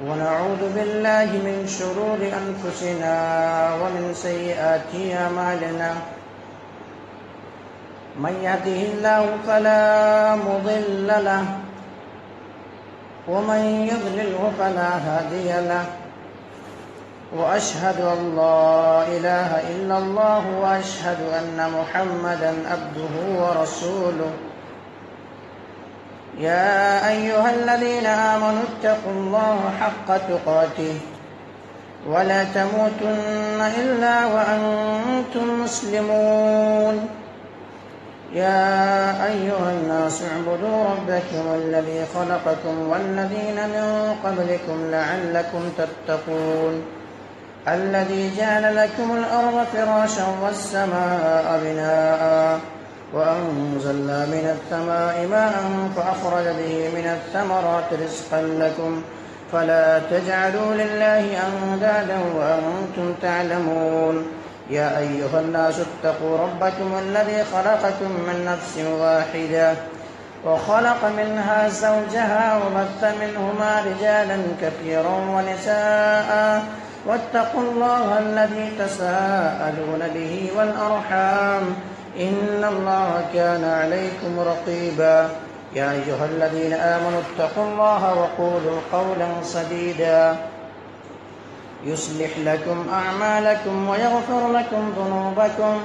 ونعوذ بالله من شرور أنفسنا ومن سيئات أعمالنا من يهده الله فلا مضل له ومن يضلله فلا هادي له وأشهد أن لا إله إلا الله وأشهد أن محمدا عبده ورسوله يا أيها الذين آمنوا اتقوا الله حق تقاته ولا تموتن إلا وأنتم مسلمون يا أيها الناس اعبدوا ربكم الذي خلقكم والذين من قبلكم لعلكم تتقون الذي جعل لكم الأرض فراشا والسماء بناء وأنزلنا من السماء ماء فأخرج به من الثمرات رزقا لكم فلا تجعلوا لله أندادا وأنتم تعلمون يا أيها الناس اتقوا ربكم الذي خلقكم من نفس واحدة وخلق منها زوجها وبث منهما رجالا كثيرا ونساء واتقوا الله الذي تساءلون به والأرحام إن الله كان عليكم رقيبا يا أيها الذين آمنوا اتقوا الله وقولوا قولا سديدا يصلح لكم أعمالكم ويغفر لكم ذنوبكم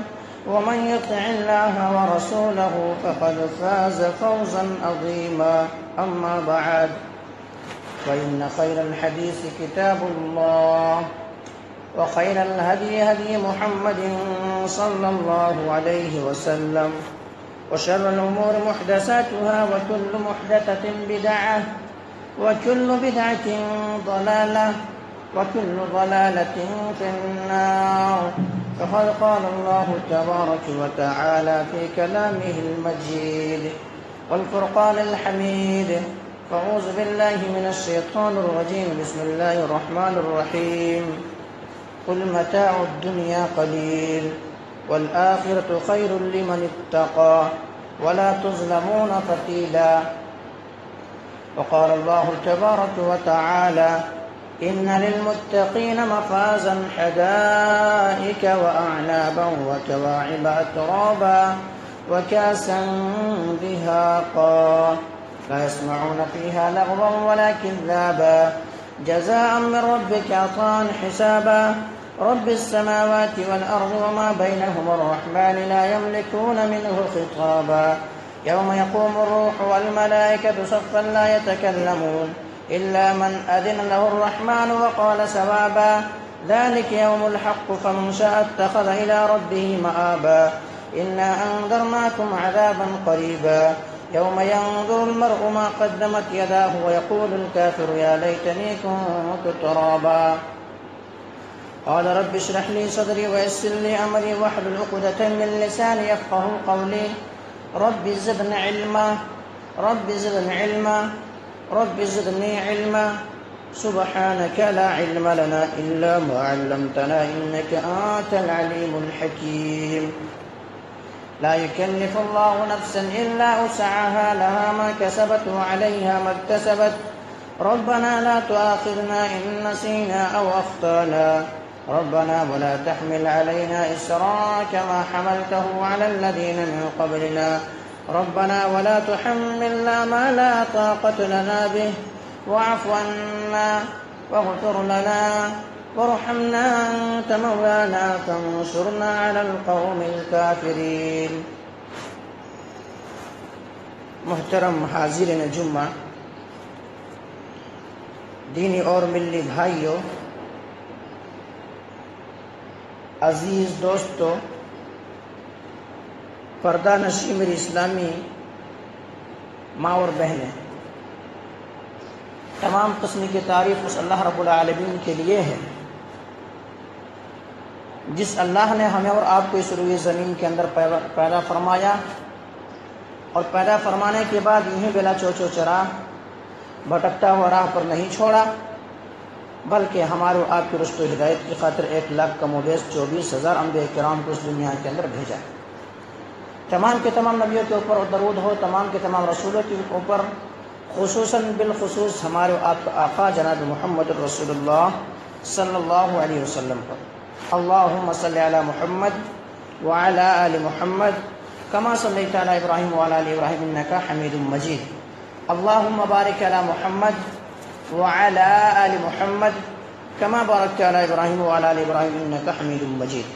ومن يطع الله ورسوله فقد فاز فوزا عظيما أما بعد فإن خير الحديث كتاب الله وخير الهدي هدي محمد صلى الله عليه وسلم وشر الأمور محدثاتها وكل محدثة بدعة وكل بدعة ضلالة وكل ضلالة في النار فقد قال الله تبارك وتعالى في كلامه المجيد والفرقان الحميد فأعوذ بالله من الشيطان الرجيم بسم الله الرحمن الرحيم قل متاع الدنيا قليل والآخرة خير لمن اتقى ولا تظلمون فتيلا وقال الله تبارك وتعالى إن للمتقين مفازا حدائق وأعنابا وكواعب أترابا وكاسا دهاقا لا يسمعون فيها لغوا ولا كذابا جزاء من ربك عطاء حسابا رب السماوات والأرض وما بينهما الرحمن لا يملكون منه خطابا يوم يقوم الروح والملائكة صفا لا يتكلمون إلا من أذن له الرحمن وقال صوابا ذلك يوم الحق فمن شاء اتخذ إلى ربه مآبا إنا أنذرناكم عذابا قريبا يوم ينظر المرء ما قدمت يداه ويقول الكافر يا ليتني كنت ترابا قال رب اشرح لي صدري ويسر لي أمري واحلل عقدة من لساني يفقه قولي رب زدني علما رب زدني علما رب زدني علما سبحانك لا علم لنا إلا ما علمتنا إنك أنت العليم الحكيم لا يكلف الله نفسا إلا وسعها لها ما كسبت وعليها ما اكتسبت ربنا لا تؤاخذنا إن نسينا أو أخطأنا ربنا ولا تحمل علينا إسرا كما حملته على الذين من قبلنا ربنا ولا تحملنا ما لا طاقة لنا به واعف عنا واغفر لنا وارحمنا أنت مولانا فانصرنا على القوم الكافرين. محترم حاضرین جمعہ، دینی اور ملی بھائیوں، عزیز دوستو، پردہ نشی میری اسلامی ماں اور بہنیں، تمام قسم کی تعریف اس اللہ رب العالمین کے لیے ہے جس اللہ نے ہمیں اور آپ کو اس روئے زمین کے اندر پیدا فرمایا اور پیدا فرمانے کے بعد یہیں بلا چوچو چرا بھٹکتا ہوا راہ پر نہیں چھوڑا، بلکہ ہمارے اور آپ کی رشد و ہدایت کی خاطر 1,00,000 کم و بیش 24,000 انبیاء کرام کو اس دنیا کے اندر بھیجا۔ تمام کے تمام نبیوں کے اوپر درود ہو، تمام کے تمام رسولوں کے اوپر خصوصاً بالخصوص ہمارے آپ کا آقا جناب محمد رسول اللہ صلی اللہ علیہ وسلم پر. اللہم صلی علی محمد وعلی آل محمد کما صلیت علی ابراہیم وعلی آل ابراہیم انکا حمید مجید. اللہم بارک علی محمد وعلی آل محمد کما بارکت علی ابراہیم وعلی آل ابراہیم انکا حمید مجید.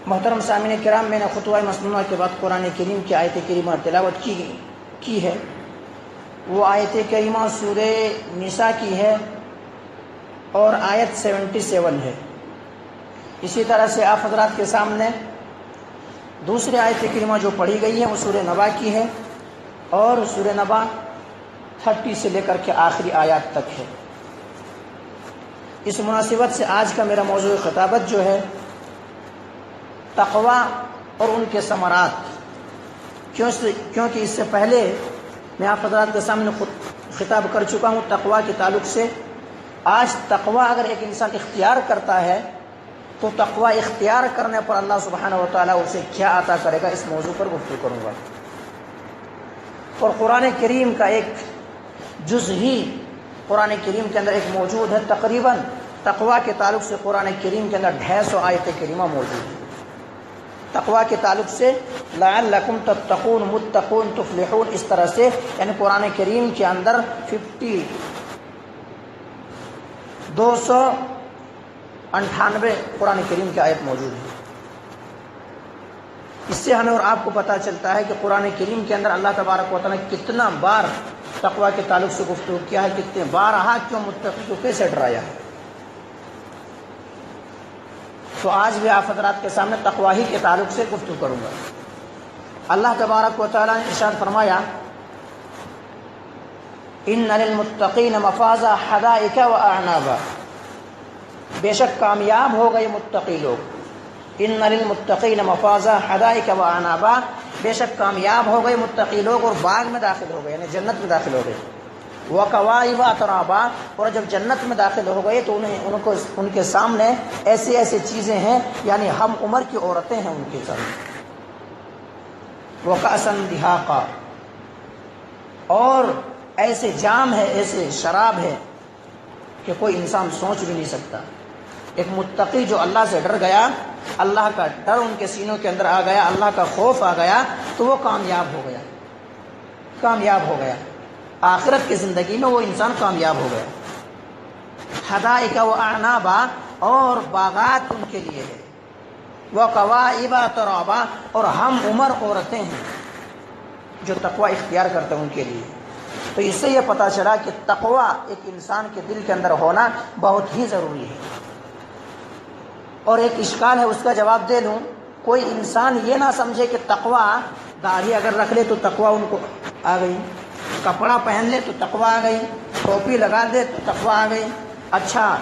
محترم سامعین کرام، میں نے خطبہ مسنونہ کے بعد قرآن کریم کی آیت کریمہ تلاوت کی ہے. وہ آیت کریمہ سورہ نساء کی ہے اور آیت 77 ہے. اسی طرح سے آپ حضرات کے سامنے دوسری آیت کریمہ جو پڑھی گئی ہے وہ سورہ نبا کی ہے اور سورہ نبا 30 سے لے کر کے آخری آیات تک ہے. اس مناسبت سے آج کا میرا موضوع خطابت جو ہے تقوی اور ان کے ثمرات، کیونکہ اس سے پہلے میں آپ حضرات کے سامنے خطاب کر چکا ہوں تقوی کے تعلق سے. آج تقوی اگر ایک انسان اختیار کرتا ہے تو تقوی اختیار کرنے پر اللہ سبحانہ و تعالیٰ اسے کیا عطا کرے گا، اس موضوع پر گفتگو کروں گا. اور قرآن کریم کا ایک جز ہی قرآن کریم کے اندر ایک موجود ہے. تقریباً تقوی کے تعلق سے قرآن کریم کے اندر 250 آیت کریمہ موجود ہے. تقوی کے تعلق سے لعلکم تتقون متقون تفلحون، اس طرح سے یعنی قرآن کریم کے اندر 298 قرآن کریم کی آیت موجود ہے. اس سے ہمیں اور آپ کو پتہ چلتا ہے کہ قرآن کریم کے اندر اللہ تبارک و تعالیٰ نے کتنا بار تقوی کے تعلق سے گفتگو کیا ہے، کتنے بارہا کیوں متقی کو کیسے ڈرایا ہے. تو آج بھی آپ حضرات کے سامنے تقوی ہی کے تعلق سے گفتگو کروں گا. اللہ تبارک و تعالیٰ نے ارشاد فرمایا ان للمتقین مفازا حدائق و اعنابا، بے شک کامیاب ہو گئے متقی لوگ. ان للمتقین مفازا حدائق و اعنابا، بے شک کامیاب ہو گئے متقی لوگ اور باغ میں داخل ہو گئے یعنی جنت میں داخل ہو گئے. وکواعب اترابا، اور جب جنت میں داخل ہو گئے تو ان کے سامنے ایسی ایسی چیزیں ہیں یعنی ہم عمر کی عورتیں ہیں ان کے سامنے. وکأسا دہاقا، اور ایسے جام ہے، ایسے شراب ہے کہ کوئی انسان سوچ بھی نہیں سکتا. ایک متقی جو اللہ سے ڈر گیا، اللہ کا ڈر ان کے سینوں کے اندر آ گیا، اللہ کا خوف آ گیا تو وہ کامیاب ہو گیا، کامیاب ہو گیا. آخرت کی زندگی میں وہ انسان کامیاب ہو گیا. حدائق و اعنابا، اور باغات ان کے لیے ہے. وکواعب اترابا، اور ہم عمر عورتیں ہیں جو تقوی اختیار کرتے ہیں ان کے لیے. تو اس سے یہ پتہ چلا کہ تقوی ایک انسان کے دل کے اندر ہونا بہت ہی ضروری ہے. اور ایک اشکال ہے، اس کا جواب دے لوں. کوئی انسان یہ نہ سمجھے کہ تقوی داڑھی اگر رکھ لے تو تقوی ان کو آ گئی، کپڑا پہن لے تو تقوی آ گئی، ٹوپی لگا دے تو تقوی آ گئی، اچھا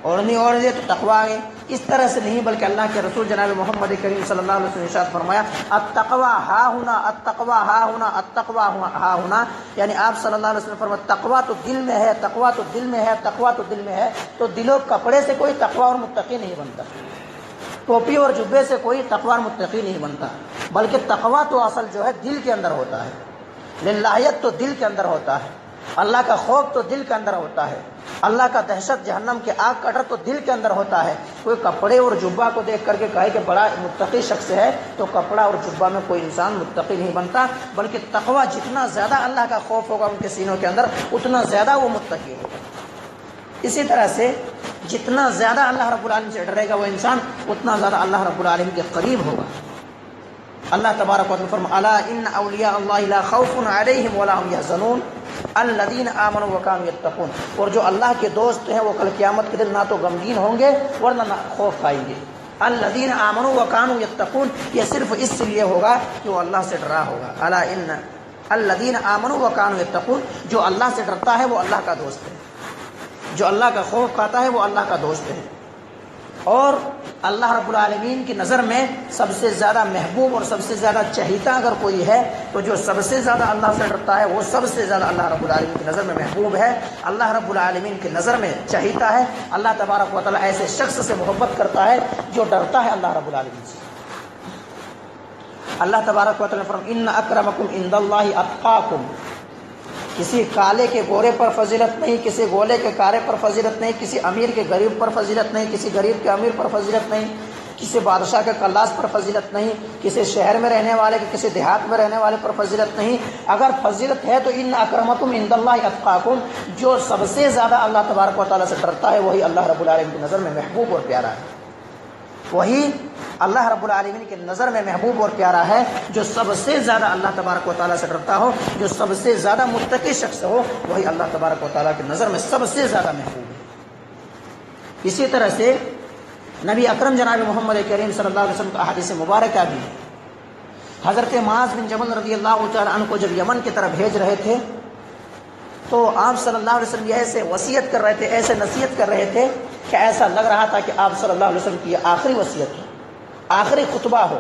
اوڑھنی اوڑھ لے تو تقوی آ گئی. اس طرح سے نہیں، بلکہ اللہ کے رسول جناب محمد کریم صلی اللہ علیہ وسلم نے ارشاد فرمایا التقوی ہا ہنا، التقوی ہا ہنا، التقوی ہا ہنا، یعنی آپ صلی اللہ علیہ وسلم فرمایا تقوی تو دل میں ہے، تقوی تو دل میں ہے، تقوی تو دل میں ہے. تو دل و کپڑے سے کوئی تقوی اور متقی نہیں بنتا، ٹوپی اور جبے سے کوئی تقوی اور متقی نہیں بنتا، بلکہ تقوی تو اصل جو ہے دل کے اندر ہوتا ہے. للہیت تو دل کے اندر ہوتا ہے، اللہ کا خوف تو دل کے اندر ہوتا ہے، اللہ کا دہشت جہنم کے آگ کا ڈر تو دل کے اندر ہوتا ہے. کوئی کپڑے اور جبہ کو دیکھ کر کے کہے کہ بڑا متقی شخص ہے تو کپڑا اور جبہ میں کوئی انسان متقی نہیں بنتا، بلکہ تقوی جتنا زیادہ اللہ کا خوف ہوگا ان کے سینوں کے اندر اتنا زیادہ وہ متقی ہوگا. اسی طرح سے جتنا زیادہ اللہ رب العالمین سے ڈرے گا وہ انسان اتنا زیادہ اللہ رب العالمین کے قریب ہوگا. اللہ تبارک و تعالیٰ فرمایا الا ان اولیاء اللہ لا خوف علیہم ولا هم يحزنون الذین آمنوا وکانوا یتقون، اور جو اللہ کے دوست ہیں وہ کل قیامت کے دن نہ تو غمگین ہوں گے ورنہ نہ خوف کھائیں گے. الذین آمنوا وکانوا یتقون، یہ صرف اس لیے ہوگا کہ وہ اللہ سے ڈرا ہوگا. الا ان الذین آمنوا وکانوا یتقون، جو اللہ سے ڈرتا ہے وہ اللہ کا دوست ہے، جو اللہ کا خوف کھاتا ہے وہ اللہ کا دوست ہے. اور اللہ رب العالمین کی نظر میں سب سے زیادہ محبوب اور سب سے زیادہ چہیتا اگر کوئی ہے تو جو سب سے زیادہ اللہ سے ڈرتا ہے وہ سب سے زیادہ اللہ رب العالمین کی نظر میں محبوب ہے، اللہ رب العالمین کی نظر میں چہیتا ہے. اللہ تبارک و تعالیٰ ایسے شخص سے محبت کرتا ہے جو ڈرتا ہے اللہ رب العالمین سے. اللہ تبارک و تعالیٰ نے فرمایا ان اکرمکم عند اللہ اتقاکم، کسی کالے کے گورے پر فضیلت نہیں، کسی گولے کے کارے پر فضیلت نہیں، کسی امیر کے غریب پر فضیلت نہیں، کسی غریب کے امیر پر فضیلت نہیں، کسی بادشاہ کے کلاس پر فضیلت نہیں، کسی شہر میں رہنے والے کے کسی دیہات میں رہنے والے پر فضیلت نہیں۔ اگر فضیلت ہے تو ان اکرمکم عند اللہ اتقاکم، جو سب سے زیادہ اللہ تبارک و تعالیٰ سے ڈرتا ہے وہی اللہ رب العالمین کی نظر میں محبوب اور پیارا ہے، وہی اللہ رب العالمین کی نظر میں محبوب اور پیارا ہے۔ جو سب سے زیادہ اللہ تبارک و تعالیٰ سے ڈرتا ہو، جو سب سے زیادہ متقی شخص ہو، وہی اللہ تبارک و تعالیٰ کی نظر میں سب سے زیادہ محبوب ہے۔ اسی طرح سے نبی اکرم جناب محمد کریم صلی اللہ علیہ وسلم کا احادیث مبارکہ بھی حضرت معاذ بن جبل رضی اللہ تعالیٰ عنہ کو جب یمن کی طرف بھیج رہے تھے تو آپ صلی اللہ علیہ وسلم یہ ایسے وصیت کر رہے تھے، ایسے نصیحت کر رہے تھے کہ ایسا لگ رہا تھا کہ آپ صلی اللہ علیہ وسلم کی یہ آخری وصیت ہو، آخری خطبہ ہو،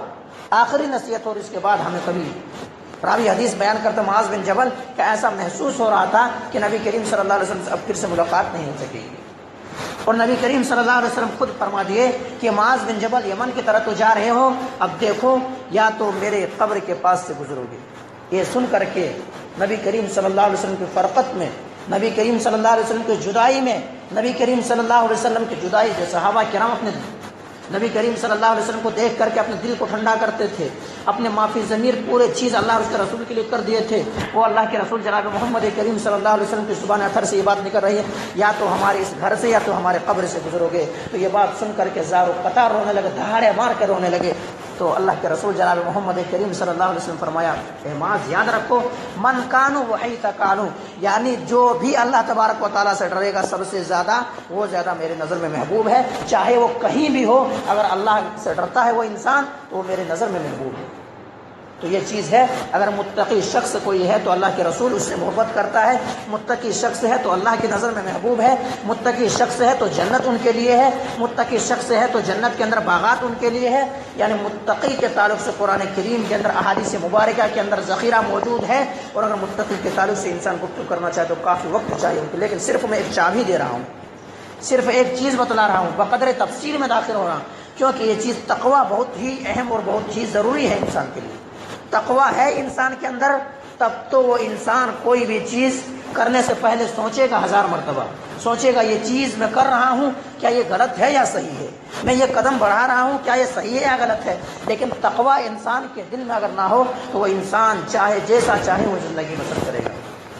آخری نصیحت ہو، اور اس کے بعد ہمیں کبھی راوی حدیث بیان کرتے معاذ بن جبل کہ ایسا محسوس ہو رہا تھا کہ نبی کریم صلی اللہ علیہ وسلم سے اب پھر سے ملاقات نہیں ہو سکے گی۔ اور نبی کریم صلی اللہ علیہ وسلم خود فرما دیے کہ معاذ بن جبل یمن کی طرف تو جا رہے ہو، اب دیکھو یا تو میرے قبر کے پاس سے گزرو گے۔ یہ سن کر کے نبی کریم صلی اللہ علیہ وسلم کی فرقت میں، نبی کریم صلی اللہ علیہ وسلم کی جدائی میں، نبی کریم صلی اللہ علیہ وسلم کی جدائی جو صحابہ کرام اپنے نبی کریم صلی اللہ علیہ وسلم کو دیکھ کر کے اپنے دل کو ٹھنڈا کرتے تھے، اپنے معافی ضمیر پورے چیز اللہ اور اس کے رسول کے لیے کر دیے تھے، وہ اللہ کے رسول جناب محمد کریم صلی اللہ علیہ وسلم کی زبان اثر سے یہ بات نکل رہی ہے یا تو ہمارے اس گھر سے یا تو ہمارے قبر سے گزرو گے۔ تو یہ بات سن کر کے زار و قطار رونے لگے، دہاڑے مار کے رونے لگے۔ تو اللہ کے رسول جناب محمد کریم صلی اللہ علیہ وسلم فرمایا اے معاذ یاد رکھو من کانو وحیث کانو، یعنی جو بھی اللہ تبارک و تعالیٰ سے ڈرے گا سب سے زیادہ وہ زیادہ میرے نظر میں محبوب ہے، چاہے وہ کہیں بھی ہو، اگر اللہ سے ڈرتا ہے وہ انسان تو وہ میرے نظر میں محبوب ہے۔ تو یہ چیز ہے، اگر متقی شخص کوئی ہے تو اللہ کے رسول اس سے محبت کرتا ہے، متقی شخص ہے تو اللہ کی نظر میں محبوب ہے، متقی شخص ہے تو جنت ان کے لیے ہے، متقی شخص ہے تو جنت کے اندر باغات ان کے لیے ہے۔ یعنی متقی کے تعلق سے قرآن کریم کے اندر احادیث مبارکہ کے اندر ذخیرہ موجود ہے، اور اگر متقی کے تعلق سے انسان گفتگو کرنا چاہے تو کافی وقت چاہیے، لیکن صرف میں ایک چابی دے رہا ہوں، صرف ایک چیز بتلا رہا ہوں، بقدر تفصیل میں داخل ہو رہا ہوں، کیونکہ یہ چیز تقویٰ بہت ہی اہم اور بہت ہی ضروری ہے انسان کے لیے۔ تقویٰ ہے انسان کے اندر تب تو وہ انسان کوئی بھی چیز کرنے سے پہلے سوچے گا، 1000 مرتبہ سوچے گا یہ چیز میں کر رہا ہوں کیا یہ غلط ہے یا صحیح ہے، میں یہ قدم بڑھا رہا ہوں کیا یہ صحیح ہے یا غلط ہے۔ لیکن تقویٰ انسان کے دل میں اگر نہ ہو تو وہ انسان چاہے جیسا چاہے وہ زندگی بسر کرے گا۔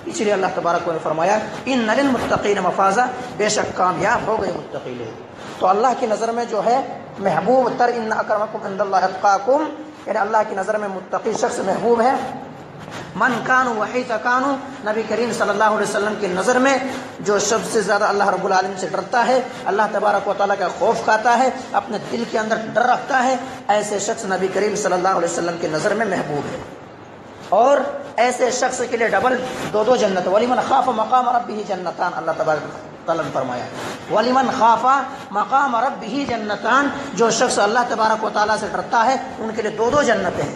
اس لیے اللہ تبارک نے فرمایا ان للمتقین مفازہ، بے شک کامیاب ہو گئے متقی لوگ۔ تو اللہ کی نظر میں جو ہے محبوب تر ان اکرمکم عند اللہ اتقاکم، یعنی اللہ کی نظر میں متقی شخص محبوب ہے۔ من کانوا وحیث کانوا، نبی کریم صلی اللہ علیہ وسلم کی نظر میں جو سب سے زیادہ اللہ رب العالمین سے ڈرتا ہے، اللہ تبارک و تعالیٰ کا خوف کھاتا ہے، اپنے دل کے اندر ڈر رکھتا ہے، ایسے شخص نبی کریم صلی اللہ علیہ وسلم کی نظر میں محبوب ہے۔ اور ایسے شخص کے لیے ڈبل دو جنت، ولیمن خاف مقام ربہ جنتان، اللہ تبارک تعالیٰ نے فرمایا ولیمن خاف مقام ربہ جنتان، جو شخص اللہ تبارک و تعالیٰ سے ڈرتا ہے ان کے لیے دو جنتیں ہیں،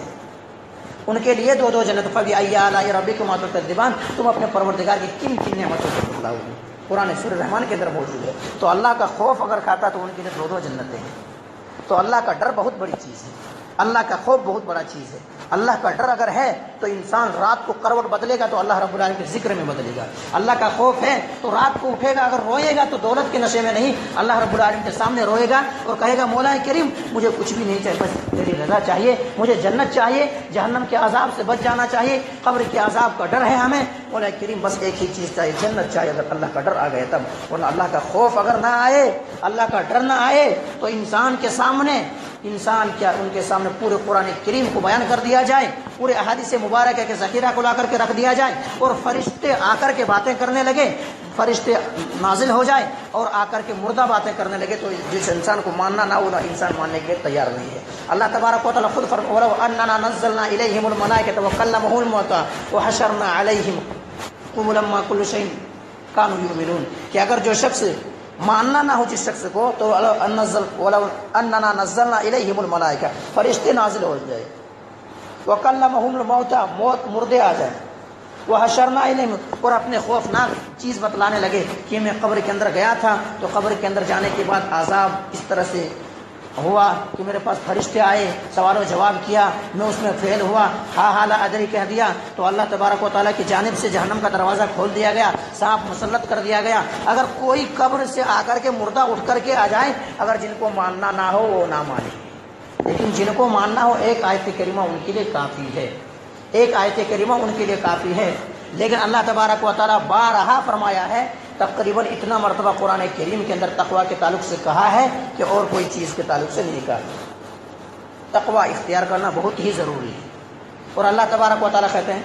ان کے لیے دو جنت۔ فبأي آلاء ربكما تكذبان، تم اپنے پروردگار کی کن نعمتوں سے بتلاؤ گے، قرآن سورہ رحمان کے اندر موجود ہے۔ تو اللہ کا خوف اگر کھاتا تو ان کے لیے دو جنتیں ہیں۔ تو اللہ کا ڈر بہت بڑی چیز ہے، اللہ کا خوف بہت بڑا چیز ہے۔ اللہ کا ڈر اگر ہے تو انسان رات کو کروٹ بدلے گا تو اللہ رب العالمین کے ذکر میں بدلے گا۔ اللہ کا خوف ہے تو رات کو اٹھے گا، اگر روئے گا تو دولت کے نشے میں نہیں، اللہ رب العالمین کے سامنے روئے گا اور کہے گا مولا کریم مجھے کچھ بھی نہیں چاہیے، بس تیری رضا چاہیے، مجھے جنت چاہیے، جہنم کے عذاب سے بچ جانا چاہیے، قبر کے عذاب کا ڈر ہے ہمیں، مولا کریم بس ایک ہی چیز چاہیے، جنت چاہیے۔ اگر اللہ کا ڈر آ گیا تب، ورنہ اللہ کا خوف اگر نہ آئے، اللہ کا ڈر نہ آئے تو انسان کے سامنے ان کے سامنے پورے قرآن کریم کو بیان کر دیا جائے، پورے احادیث مبارکہ کے ذخیرہ کو لا کر کے رکھ دیا جائے اور فرشتے آ کر کے باتیں کرنے لگے، فرشتے نازل ہو جائے اور آ کر کے مردہ باتیں کرنے لگے، تو جس انسان کو ماننا نہ ہو انسان ماننے کے لیے تیار نہیں ہے۔ اللہ تبارک و تعالیٰ خود فرمایا وَلَوْ أَنَّنَا نَزَّلْنَا إِلَيْهِمُ الْمَلَائِكَةَ وَكَلَّمَهُمُ الْمَوْتَىٰ وَحَشَرْنَا عَلَيْهِمْ قُبُلًا مَّا كُلُّ شَيْءٍ كَانُوا يُؤْمِنُونَ، کہ اگر جو شخص ماننا نہ ہو جس شخص کو تو وَلَوْ أَنَّنَا نَزَّلْنَا إِلَيْهِمُ الْمَلَائِكَةَ، فرشتے نازل ہو جائے، وَكَلَّمَهُمُ الْمَوْتَىٰ، موت مردے آ جائے، وَحَشَرْنَا إِلَيْهِمْ، اور اپنے خوفناک چیز بتلانے لگے کہ میں قبر کے اندر گیا تھا تو قبر کے اندر جانے کے بعد عذاب اس طرح سے ہوا کہ میرے پاس فرشتے آئے، سوال و جواب کیا، میں اس میں فیل ہوا، ہاں لا ادری کہہ دیا، تو اللہ تبارک و تعالیٰ کی جانب سے جہنم کا دروازہ کھول دیا گیا، سانپ مسلط کر دیا گیا۔ اگر کوئی قبر سے آ کر کے مردہ اٹھ کر کے آ جائے، اگر جن کو ماننا نہ ہو وہ نہ مانے، لیکن جن کو ماننا ہو ایک آیت کریمہ ان کے لیے کافی ہے، ایک آیت کریمہ ان کے لیے کافی ہے۔ لیکن اللہ تبارک و تعالیٰ بارہا فرمایا ہے، تقریباً اتنا مرتبہ قرآن کریم کے اندر تقویٰ کے تعلق سے کہا ہے کہ اور کوئی چیز کے تعلق سے نہیں کہا۔ تقویٰ اختیار کرنا بہت ہی ضروری ہے۔ اور اللہ تبارک و تعالیٰ کہتے ہیں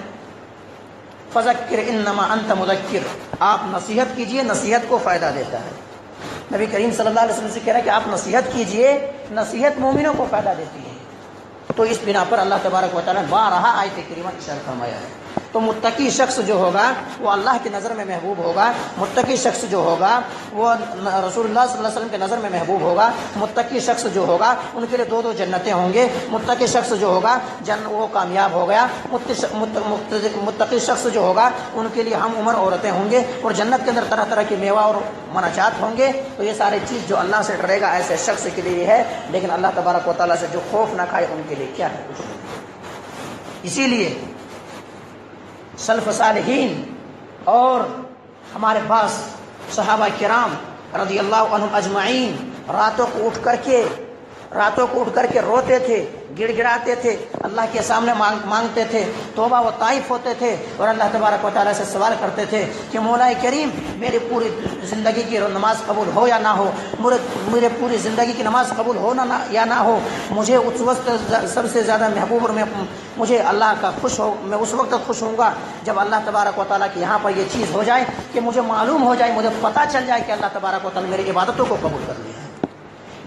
فذکر انما انت مذکر، آپ نصیحت کیجئے، نصیحت کو فائدہ دیتا ہے۔ نبی کریم صلی اللہ علیہ وسلم سے کہہ رہا ہے کہ آپ نصیحت کیجئے، نصیحت مومنوں کو فائدہ دیتی ہے۔ تو اس بنا پر اللہ تبارک و تعالیٰ نے بارہا آیت کریمہ اشارہ فرمایا ہے۔ تو متقی شخص جو ہوگا وہ اللہ کی نظر میں محبوب ہوگا، متقی شخص جو ہوگا وہ رسول اللہ صلی اللہ علیہ وسلم کی نظر میں محبوب ہوگا، متقی شخص جو ہوگا ان کے لیے دو دو جنتیں ہوں گے، متقی شخص جو ہوگا وہ کامیاب ہو گیا، متقی شخص جو ہوگا ان کے لیے ہم عمر عورتیں ہوں گے، اور جنت کے اندر طرح طرح کی میوہ اور مناجات ہوں گے۔ تو یہ ساری چیز جو اللہ سے ڈرے گا ایسے شخص کے لیے ہے، لیکن اللہ تبارک و تعالیٰ سے جو خوف نہ کھائے ان کے لیے کیا ہے؟ کچھ نہیں۔ اسی لیے سلف صالحین اور ہمارے پاس صحابہ کرام رضی اللہ عنہم اجمعین راتوں کو اٹھ کر کے روتے تھے، گڑ گڑاتے تھے، اللہ کے سامنے مانگتے تھے، توبہ و طائف ہوتے تھے، اور اللہ تبارک و تعالیٰ سے سوال کرتے تھے کہ مولا کریم میری پوری زندگی کی نماز قبول ہو یا نہ ہو، میرے پوری زندگی کی نماز قبول ہو یا نہ ہو، مجھے اس وقت سب سے زیادہ محبوب اور مجھے اللہ کا میں اس وقت خوش ہوں گا جب اللہ تبارک و تعالیٰ کی یہاں پر یہ چیز ہو جائے کہ مجھے معلوم ہو جائے، مجھے پتہ چل جائے کہ اللہ تبارک و تعالیٰ میری عبادتوں کو قبول کر لیا ہے۔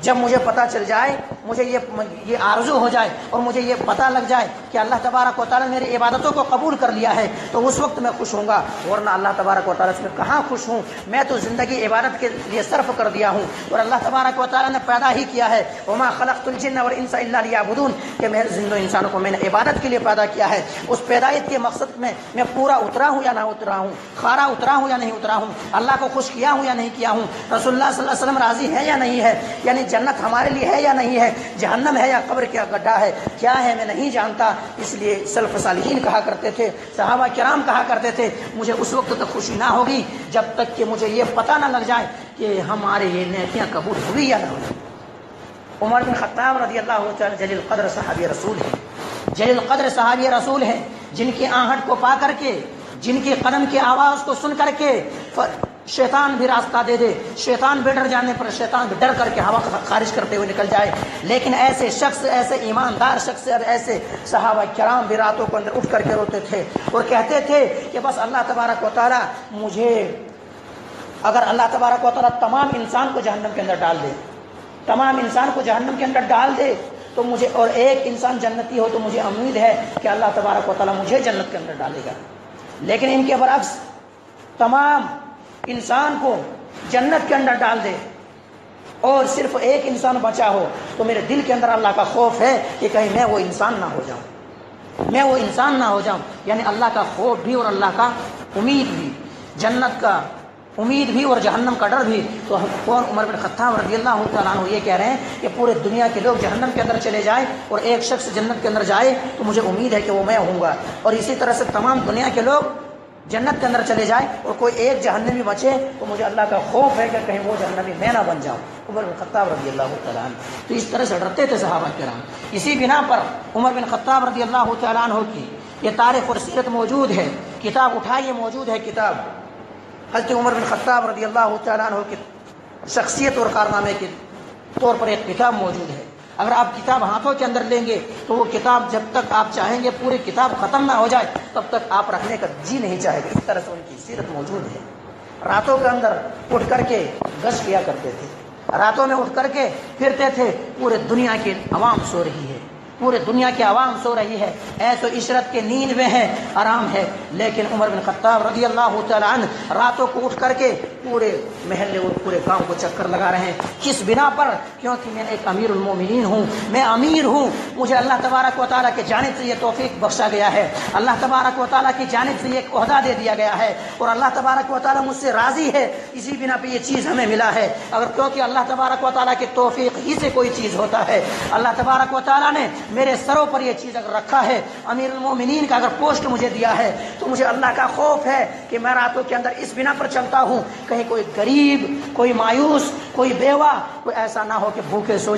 جب مجھے پتہ چل جائے، مجھے یہ آرزو ہو جائے اور مجھے یہ پتہ لگ جائے کہ اللہ تبارک و تعالیٰ نے میری عبادتوں کو قبول کر لیا ہے، تو اس وقت میں خوش ہوں گا، ورنہ اللہ تبارک و تعالیٰ سے میں کہاں خوش ہوں؟ میں تو زندگی عبادت کے لیے صرف کر دیا ہوں، اور اللہ تبارک و تعالیٰ نے پیدا ہی کیا ہے وما خلقت الجن والانس الا لیعبدون، کہ میں زندہ انسانوں کو میں نے عبادت کے لیے پیدا کیا ہے۔ اس پیدائش کے مقصد میں پورا اترا ہوں یا نہ اترا ہوں، خارا اترا ہوں یا نہیں اترا ہوں، اللہ کو خوش کیا ہوں یا نہیں کیا ہوں، رسول اللہ صلی اللہ علیہ وسلم راضی ہے یا نہیں ہے، یعنی جنت ہمارے لیے ہے یا نہیں ہے، جہنم ہے یا قبر کا گڈھا ہے، کیا ہے میں نہیں جانتا۔ اس لیے سلف صالحین کہا کرتے تھے، صحابہ کرام کہا کرتے تھے مجھے اس وقت تک خوشی نہ ہوگی جب تک کہ مجھے یہ پتہ نہ لگ جائے کہ ہمارے یہ نیکیاں قبول ہوئی یا نہ ہوئی۔ عمر بن خطاب رضی اللہ تعالی جلیل القدر صحابی رسول ہیں، جلیل القدر صحابی رسول ہیں، جن کی آہٹ کو پا کر کے، جن کے قدم کی آواز کو سن کر کے شیطان بھی راستہ دے دے، شیطان بھی ڈر جانے پر شیطان بھی ڈر کر کے ہوا خارج کرتے ہوئے نکل جائے، لیکن ایسے شخص، ایسے ایماندار شخص اور ایسے صحابہ کرام بھی راتوں کے اندر اٹھ کر کے روتے تھے اور کہتے تھے کہ بس اللہ تبارک و تعالیٰ مجھے، اگر اللہ تبارک و تعالیٰ تمام انسان کو جہنم کے اندر ڈال دے، تمام انسان کو جہنم کے اندر ڈال دے تو مجھے، اور ایک انسان جنتی ہو تو مجھے امید ہے کہ اللہ تبارک و تعالیٰ مجھے جنت کے اندر ڈالے گا۔ لیکن ان کے برعکس تمام انسان کو جنت کے اندر ڈال دے اور صرف ایک انسان بچا ہو تو میرے دل کے اندر اللہ کا خوف ہے کہ کہیں میں وہ انسان نہ ہو جاؤں، میں وہ انسان نہ ہو جاؤں۔ یعنی اللہ کا خوف بھی اور اللہ کا امید بھی، جنت کا امید بھی اور جہنم کا ڈر بھی۔ تو کون؟ عمر بن خطاب رضی اللہ تعالیٰ عنہ یہ کہہ رہے ہیں کہ پورے دنیا کے لوگ جہنم کے اندر چلے جائیں اور ایک شخص جنت کے اندر جائے تو مجھے امید ہے کہ وہ میں ہوں گا، اور اسی طرح سے تمام دنیا کے لوگ جنت کے اندر چلے جائیں اور کوئی ایک جہنمی بچے تو مجھے اللہ کا خوف ہے کہ کہیں وہ جہنمی میں نہ بن جاؤں۔ عمر بن خطاب رضی اللہ تعالیٰ عنہ تو اس طرح سے ڈرتے تھے صحابہ کرام۔ اسی بنا پر عمر بن خطاب رضی اللہ تعالیٰ عنہ کی یہ تاریخ اور سیرت موجود ہے، کتاب اٹھائیے، موجود ہے کتاب حضرت عمر بن خطاب رضی اللہ تعالیٰ عنہ کی شخصیت اور کارنامے کے طور پر ایک کتاب موجود ہے۔ اگر آپ کتاب ہاتھوں کے اندر لیں گے تو وہ کتاب جب تک آپ چاہیں گے پوری کتاب ختم نہ ہو جائے تب تک آپ رکھنے کا جی نہیں چاہے گا۔ اس طرح سے ان کی سیرت موجود ہے۔ راتوں کے اندر اٹھ کر کے گشت کیا کرتے تھے، راتوں میں اٹھ کر کے پھرتے تھے، پورے دنیا کی عوام سو رہی ہے، پورے دنیا کی عوام سو رہی ہے، ایسو عشرت کے نیند میں ہے، آرام ہے، لیکن عمر بن خطاب رضی اللہ تعالیٰ عنہ راتوں کو اٹھ کر کے پورے محلے اور پورے گاؤں کو چکر لگا رہے ہیں۔ کس بنا پر؟ کیونکہ میں ایک امیر المومنین ہوں، میں امیر ہوں، مجھے اللہ تبارک و تعالیٰ کی جانب سے یہ توفیق بخشا گیا ہے، اللہ تبارک و تعالیٰ کی جانب سے یہ عہدہ دے دیا گیا ہے، اور اللہ تبارک و تعالیٰ مجھ سے راضی ہے، اسی بنا پہ یہ چیز ہمیں ملا ہے۔ اگر کیونکہ اللہ تبارک و تعالیٰ کی توفیق ہی سے کوئی چیز ہوتا ہے، اللہ تبارک و تعالیٰ نے میرے سروں پر یہ چیز اگر رکھا ہے، امیر المومنین کا اگر پوسٹ مجھے دیا ہے، تو مجھے اللہ کا خوف ہے کہ میں راتوں کے اندر اس بنا پر چلتا ہوں کہیں کوئی غریب، کوئی مایوس، کوئی بیوہ، کوئی ایسا نہ ہو کہ بھوکے سو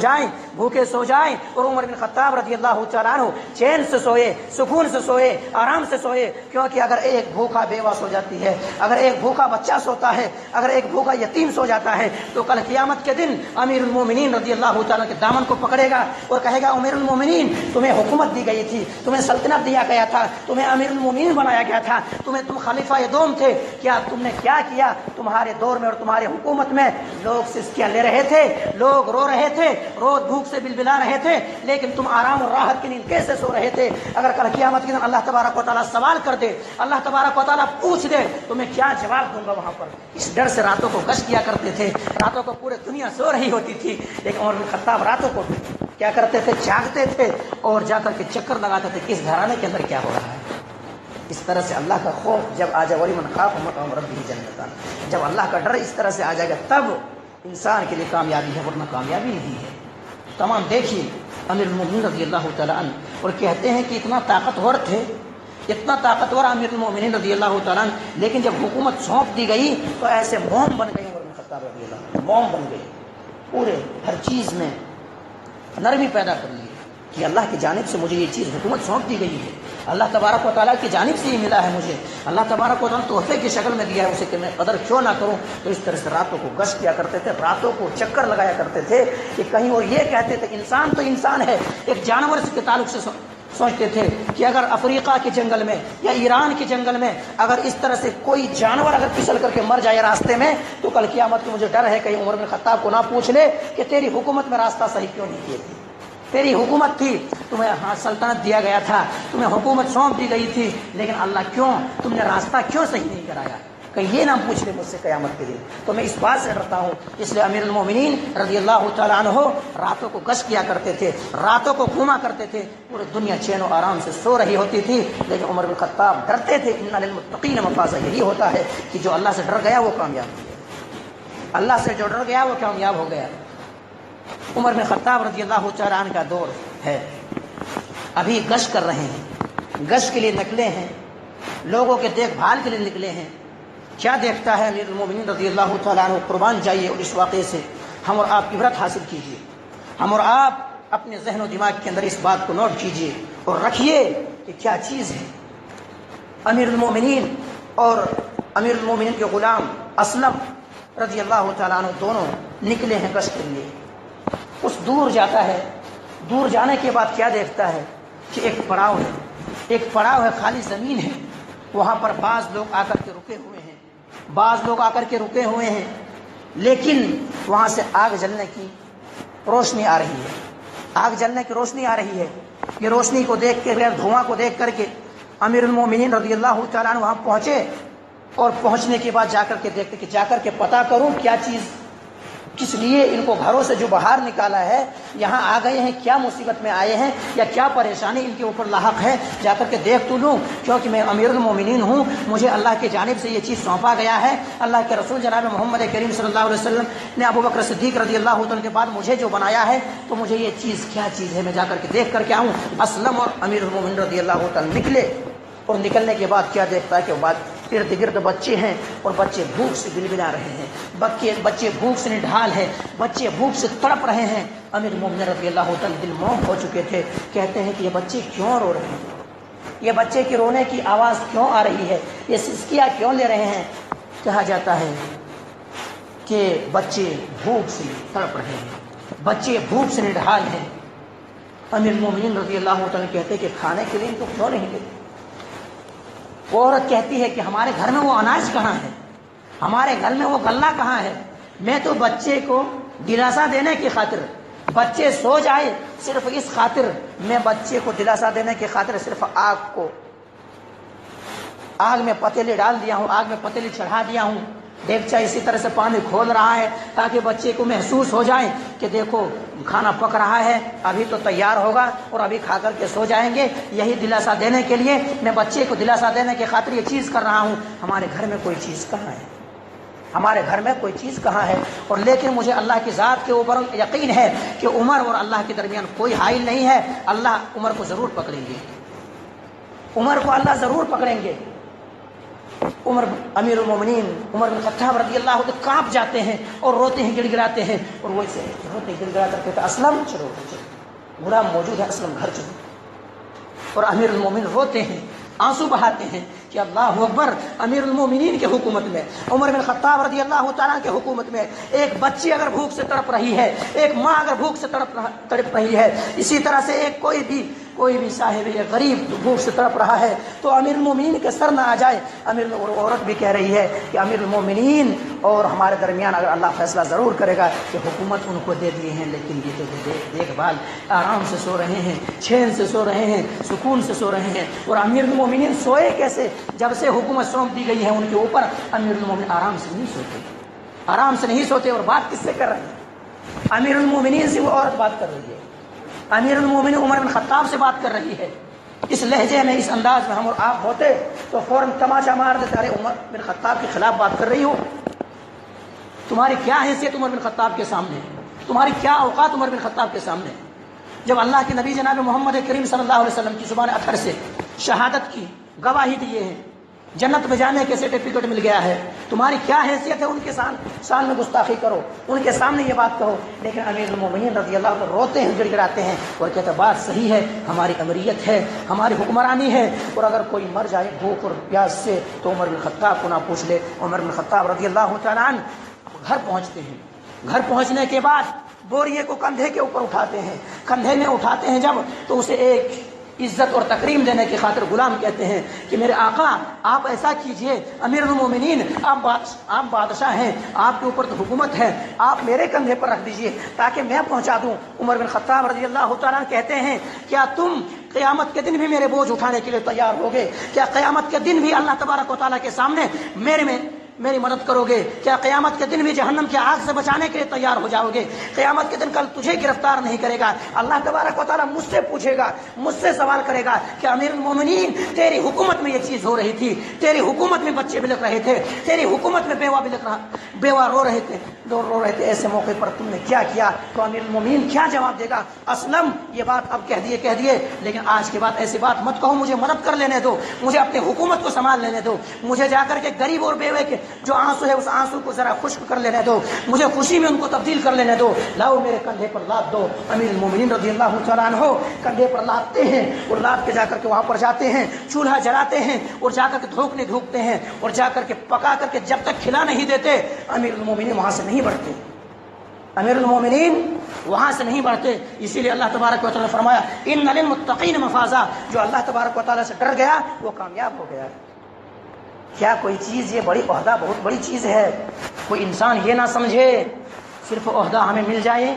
جائیں۔ اور عمر بن خطاب رضی اللہ تعالیٰ عنہ چین سے سوئے، سکون سے سوئے، آرام سے سوئے، کیونکہ اگر ایک بھوکا بیوہ سو جاتی ہے، اگر ایک بھوکا بچہ سوتا ہے، اگر ایک بھوکا یتیم سو جاتا ہے، تو کل قیامت کے دن امیر المومنین رضی اللہ تعالیٰ کے دامن کو پکڑے گا اور کہے گا امیر المومنین تمہیں حکومت دی گئی تھی، تمہیں سلطنت دیا گیا تھا، تمہیں امیر المومنین بنایا گیا تھا، تم خلیفہ دوم تھے، کیا تم نے کیا کیا؟ تمہارے دور میں اور تمہاری حکومت میں لوگ سسکیاں لے رہے تھے، لوگ رو رہے تھے، روز بھوک سے بلبلا رہے تھے، لیکن تم آرام اور راحت کی نیند کیسے سو رہے تھے؟ اگر کل قیامت کے دن اللہ تبارک و تعالیٰ سوال کر دے، اللہ تبارک و تعالیٰ پوچھ دے تو میں کیا جواب دوں گا وہاں پر؟ اس ڈر سے راتوں کو گشت کیا کرتے تھے، راتوں کو پورے دنیا سو رہی ہوتی تھی، لیکن عمر بن خطاب راتوں کو کیا کرتے تھے؟ جاگتے تھے اور جا کر کے چکر لگاتے تھے کس گھرانے کے اندر کیا ہو رہا ہے۔ اس طرح سے اللہ کا خوف جب آ جائے، وَلِمَنْ خَافَ مَقَامَ رَبِّهِ جَنَّتَانِ، جب اللہ کا ڈر اس طرح سے آ جائے گا تب انسان کے لیے کامیابی ہے، ورنہ کامیابی نہیں ہے۔ تمام دیکھیے امیر المومنین رضی اللہ تعالیٰ عنہ، اور کہتے ہیں کہ اتنا طاقتور تھے، اتنا طاقتور امیر المومنین رضی اللہ تعالیٰ عنہ، لیکن جب حکومت سونپ دی گئی تو ایسے موم بن گئے، عمر بن خطاب رضی اللہ عنہ موم بن گئے، پورے ہر چیز میں نرمی پیدا کر لی کہ اللہ کی جانب سے مجھے یہ چیز حکومت سونپ دی گئی ہے، اللہ تبارک و تعالیٰ کی جانب سے یہ ملا ہے مجھے، اللہ تبارک و تعالیٰ تحفے کی شکل میں دیا ہے اسے، کہ میں قدر کیوں نہ کروں۔ تو اس طرح سے راتوں کو گشت کیا کرتے تھے، راتوں کو چکر لگایا کرتے تھے کہ کہیں، اور یہ کہتے تھے انسان تو انسان ہے، ایک جانور کے تعلق سے سوچتے تھے کہ اگر افریقہ کے جنگل میں یا ایران کے جنگل میں اگر اس طرح سے کوئی جانور اگر پھسل کر کے مر جائے راستے میں، تو کل قیامت کو مجھے ڈر ہے کہیں عمر بن خطاب کو نہ پوچھ لے کہ تیری حکومت میں راستہ صحیح کیوں نہیں کیے تھی، تیری حکومت تھی، تمہیں سلطنت دیا گیا تھا، تمہیں حکومت سونپ دی گئی تھی، لیکن اللہ کیوں تم نے راستہ کیوں صحیح نہیں کرایا؟ کہیں یہ نہ پوچھ لے مجھ سے قیامت کے دن۔ تو میں اس بات سے ڈرتا ہوں، اس لیے امیر المومنین رضی اللہ تعالیٰ عنہ راتوں کو گشت کیا کرتے تھے، راتوں کو گھوما کرتے تھے، پورے دنیا چین و آرام سے سو رہی ہوتی تھی، لیکن عمر بن خطاب ڈرتے تھے۔ ان للمتقین مفازہ، یہی ہوتا ہے کہ جو اللہ سے ڈر گیا وہ کامیاب ہو گیا، اللہ سے جو ڈر گیا وہ کامیاب ہو گیا۔ عمر بن خطاب رضی اللہ تعالیٰ عنہ کا دور ہے، ابھی گشت کر رہے ہیں، گشت کے لیے نکلے ہیں، لوگوں کے دیکھ بھال کے لیے نکلے ہیں۔ کیا دیکھتا ہے امیر المومنین رضی اللہ تعالیٰ عنہ؟ قربان جائیے اور اس واقعے سے ہم اور آپ عبرت حاصل کیجیے، ہم اور آپ اپنے ذہن و دماغ کے اندر اس بات کو نوٹ کیجیے اور رکھیے کہ کیا چیز ہے۔ امیر المومنین اور امیر المومنین کے غلام اسلم رضی اللہ تعالیٰ عنہ دونوں نکلے ہیں گشت کے لیے۔ اس دور جاتا ہے، دور جانے کے بعد کیا دیکھتا ہے کہ ایک پڑاؤ ہے، ایک پڑاؤ ہے، خالی زمین ہے، وہاں پر بعض لوگ آ کر کے رکے ہوئے ہیں، بعض لوگ آ کر کے رکے ہوئے ہیں، لیکن وہاں سے آگ جلنے کی روشنی آ رہی ہے، آگ جلنے کی روشنی آ رہی ہے۔ یہ روشنی کو دیکھ کے، دھواں کو دیکھ کر کے امیر المومنین رضی اللہ تعالیٰ عنہ وہاں پہنچے، اور پہنچنے کے بعد جا کر کے دیکھتے کہ جا کر کے پتہ کروں کیا چیز، کس لیے ان کو گھروں سے جو باہر نکالا ہے، یہاں آ گئے ہیں، کیا مصیبت میں آئے ہیں یا کیا پریشانی ان کے اوپر لاحق ہے، جا کر کے دیکھ تو لوں، کیونکہ میں امیر المومنین ہوں، مجھے اللہ کی جانب سے یہ چیز سونپا گیا ہے۔ اللہ کے رسول جناب محمد کریم صلی اللہ علیہ وسلم نے ابو بکر صدیق رضی اللہ عنہ کے بعد مجھے جو بنایا ہے، تو مجھے یہ چیز کیا چیز ہے، میں جا کر کے دیکھ کر کے آؤں۔ اسلم اور امیر المومنین رضی اللہ عنہ نکلے، اور نکلنے کے بعد کیا دیکھتا ہے کہ ارد گرد بچے ہیں، اور بچے بھوک سے بلبلا رہے ہیں، بچے بھوک سے نڈھال ہیں، بچے بھوک سے تڑپ رہے ہیں۔ امیر المومنین رضی اللہ عنہ دل موم ہو چکے تھے، کہتے ہیں کہ یہ بچے کیوں رو رہے ہیں، یہ بچے کی رونے کی آواز کیوں آ رہی ہے، یہ سسکیاں کیوں لے رہے ہیں؟ کہا جاتا ہے کہ بچے بھوک سے تڑپ رہے ہیں، بچے بھوک سے نڈھال ہیں۔ امیر المومنین رضی اللہ عنہ کہتے ہیں کہ کھانے کے لیے ان کو کیوں نہیں دیتے؟ وہ عورت کہتی ہے کہ ہمارے گھر میں وہ اناج کہاں ہے، ہمارے گھر میں وہ غلہ کہاں ہے؟ میں تو بچے کو دلاسا دینے کی خاطر، بچے سو جائے صرف اس خاطر، میں بچے کو دلاسا دینے کی خاطر صرف آگ میں پتیلی ڈال دیا ہوں، آگ میں پتیلی چڑھا دیا ہوں، دیگچا اسی طرح سے پانی کھول رہا ہے تاکہ بچے کو محسوس ہو جائے کہ دیکھو کھانا پک رہا ہے، ابھی تو تیار ہوگا اور ابھی کھا کر کے سو جائیں گے۔ یہی دلاسا دینے کے لیے، میں بچے کو دلاسا دینے کی خاطر یہ چیز کر رہا ہوں۔ ہمارے گھر میں کوئی چیز کہاں ہے؟ ہمارے گھر میں کوئی چیز کہاں ہے؟ اور لیکن مجھے اللہ کی ذات کے اوپر یقین ہے کہ عمر اور اللہ کے درمیان کوئی حائل نہیں ہے۔ اللہ عمر کو ضرور پکڑیں گے، عمر کو اللہ ضرور پکڑیں گے۔ عمر امیر المومنین عمر بن خطاب رضی اللہ عنہ کانپ جاتے ہیں اور روتے ہیں، گڑ گڑاتے ہیں، اور وہ اسے روتے گڑ گڑا کر کہتے اسلم، چلو غلام موجود ہے، اسلم گھر چلو۔ اور امیر المومنین روتے ہیں، آنسو بہاتے ہیں کہ اللہ اکبر، امیر المومنین کے حکومت میں، عمر بن خطاب رضی اللہ تعالیٰ کے حکومت میں ایک بچی اگر بھوک سے تڑپ رہی ہے، ایک ماں اگر بھوک سے تڑپ رہی ہے، اسی طرح سے ایک کوئی بھی صاحب یا غریب بھوک سے تڑپ رہا ہے تو امیر المومنین کے سر نہ آ جائے۔ اور عورت بھی کہہ رہی ہے کہ امیر المومنین اور ہمارے درمیان اگر اللہ فیصلہ ضرور کرے گا کہ حکومت ان کو دے دیے ہیں، لیکن یہ تو دیکھ بھال آرام سے سو رہے ہیں، چین سے سو رہے ہیں، سکون سے سو رہے ہیں۔ اور امیر المومنین سوئے کیسے؟ جب سے حکومت سونپ دی گئی ہے ان کے اوپر، امیر المومنین آرام سے نہیں سوتے، آرام سے نہیں سوتے۔ اور بات کس سے کر رہے ہیں؟ امیر المومنین سے وہ عورت بات کر رہی ہے، امیر المومنین عمر بن خطاب سے بات کر رہی ہے۔ اس لہجے میں، اس انداز میں ہم اور آپ ہوتے تو فوراً تماچا مار دیتے، ارے عمر بن خطاب کے خلاف بات کر رہی ہو، تمہاری کیا حیثیت عمر بن خطاب کے سامنے، تمہاری کیا اوقات عمر بن خطاب کے سامنے؟ جب اللہ کے نبی جناب محمد کریم صلی اللہ علیہ وسلم کی زبان اطہر سے شہادت کی گواہی دیے ہیں، جنت میں جانے کے سرٹیفکیٹ مل گیا ہے، تمہاری کیا حیثیت ہے ان کے شان میں گستاخی کرو، ان کے سامنے یہ بات کہو؟ لیکن امیر المومنین رضی اللہ عنہ روتے ہیں، گڑ گڑاتے ہیں اور کہتے ہیں بات صحیح ہے، ہماری امریت ہے، ہماری حکمرانی ہے، اور اگر کوئی مر جائے بھوک اور پیاس سے تو عمر بن خطاب کو نہ پوچھ لے۔ عمر بن خطاب رضی اللہ تعالیٰ عنہ گھر پہنچتے ہیں، گھر پہنچنے کے بعد بوریے کو کندھے کے اوپر اٹھاتے ہیں، کندھے میں اٹھاتے ہیں جب تو اسے ایک عزت اور تکریم دینے کی خاطر غلام کہتے ہیں کہ میرے آقا آپ ایسا کیجئے، امیر المومنین آپ بادشاہ ہیں، آپ کے اوپر تو حکومت ہے، آپ میرے کندھے پر رکھ دیجئے تاکہ میں پہنچا دوں۔ عمر بن خطاب رضی اللہ تعالیٰ کہتے ہیں کیا تم قیامت کے دن بھی میرے بوجھ اٹھانے کے لیے تیار ہوگے؟ کیا قیامت کے دن بھی اللہ تبارک و تعالیٰ کے سامنے میری مدد کرو گے؟ کیا قیامت کے دن بھی جہنم کی آگ سے بچانے کے لیے تیار ہو جاؤ گے؟ قیامت کے دن کل تجھے گرفتار نہیں کرے گا، اللہ تبارک و تعالیٰ مجھ سے پوچھے گا، مجھ سے سوال کرے گا کہ امیر المومنین تیری حکومت میں یہ چیز ہو رہی تھی، تیری حکومت میں بچے بلک رہے تھے، تیری حکومت میں بیوہ رو رہے تھے، ایسے موقع پر تم نے کیا کیا؟ تو امیر المومنین کیا جواب دے گا؟ اسلم، یہ بات اب کہہ دیے، لیکن آج کے بعد ایسی بات مت کہو، مجھے مدد کر لینے دو، مجھے اپنی حکومت کو سنبھال لینے دو، مجھے جا کر کے غریب اور بیوے کے جو آنسو ہے اس آنسو کو ذرا خشک کر لینے دو، مجھے خوشی میں ان کو تبدیل کر لینے دو، لاؤ میرے کندھے پر لاد دو۔ امیر المومنین رضی اللہ تعالیٰ عنہ کندھے پر لادتے ہیں اور لاد کے جا کر کے وہاں پر جاتے ہیں، چولہا جلاتے ہیں اور جا کر کے دھوکتے ہیں اور جا کر کے پکا کر کے جب تک کھلا نہیں دیتے امیر المومنین وہاں سے نہیں بڑھتے، امیر المومنین وہاں سے نہیں بڑھتے۔ اسی لیے اللہ تبارک و تعالیٰ نے فرمایا ان للمتقین مفازا، جو اللہ تبارک و تعالیٰ سے ڈر گیا وہ کامیاب ہو گیا۔ کیا کوئی چیز، یہ بڑی عہدہ بہت بڑی چیز ہے، کوئی انسان یہ نہ سمجھے صرف عہدہ ہمیں مل جائے،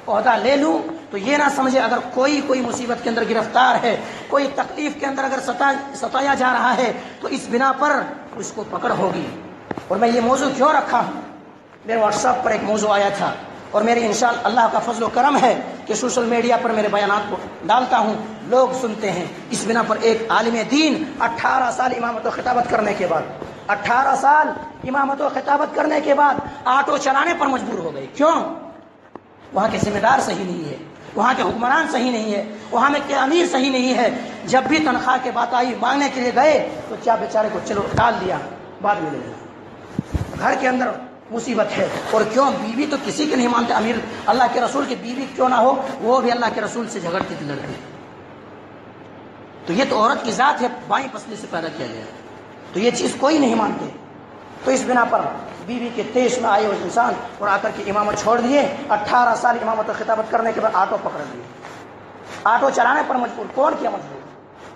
عہدہ لے لوں، تو یہ نہ سمجھے اگر کوئی مصیبت کے اندر گرفتار ہے، کوئی تکلیف کے اندر اگر ستایا جا رہا ہے تو اس بنا پر اس کو پکڑ ہوگی۔ اور میں یہ موضوع کیوں رکھا ہوں، میرے واٹس ایپ پر ایک موضوع آیا تھا اور میری انشاءاللہ اللہ کا فضل و کرم ہے کہ سوشل میڈیا پر میرے بیانات کو ڈالتا ہوں، لوگ سنتے ہیں۔ اس بنا پر ایک عالم دین 18 سال امامت و خطابت کرنے کے بعد 18 سال امامت و خطابت کرنے کے بعد آٹو چلانے پر مجبور ہو گئے۔ کیوں؟ وہاں کے ذمہ دار صحیح نہیں ہے، وہاں کے حکمران صحیح نہیں ہے، وہاں میں کے امیر صحیح نہیں ہے۔ جب بھی تنخواہ کے بات آئی مانگنے کے لیے گئے تو کیا بیچارے کو چلو ٹال دیا، بعد میں لے لینا۔ گھر کے اندر مصیبت ہے، اور کیوں؟ بیوی تو کسی کے نہیں مانتے، امیر اللہ کے رسول کی بیوی کیوں نہ ہو، وہ بھی اللہ کے رسول سے جھگڑتی تھی، لڑتی۔ تو یہ تو عورت کی ذات ہے، بائیں پسلی سے پیدا کیا گیا، تو یہ چیز کوئی نہیں مانتے۔ تو اس بنا پر بیوی کے تیش میں آئے وہ انسان اور آ کر کے امامت چھوڑ دیے۔ 18 سال امامت و خطابت کرنے کے بعد آٹو پکڑ لیے، آٹو چلانے پر مجبور۔ کون کیا مجبور؟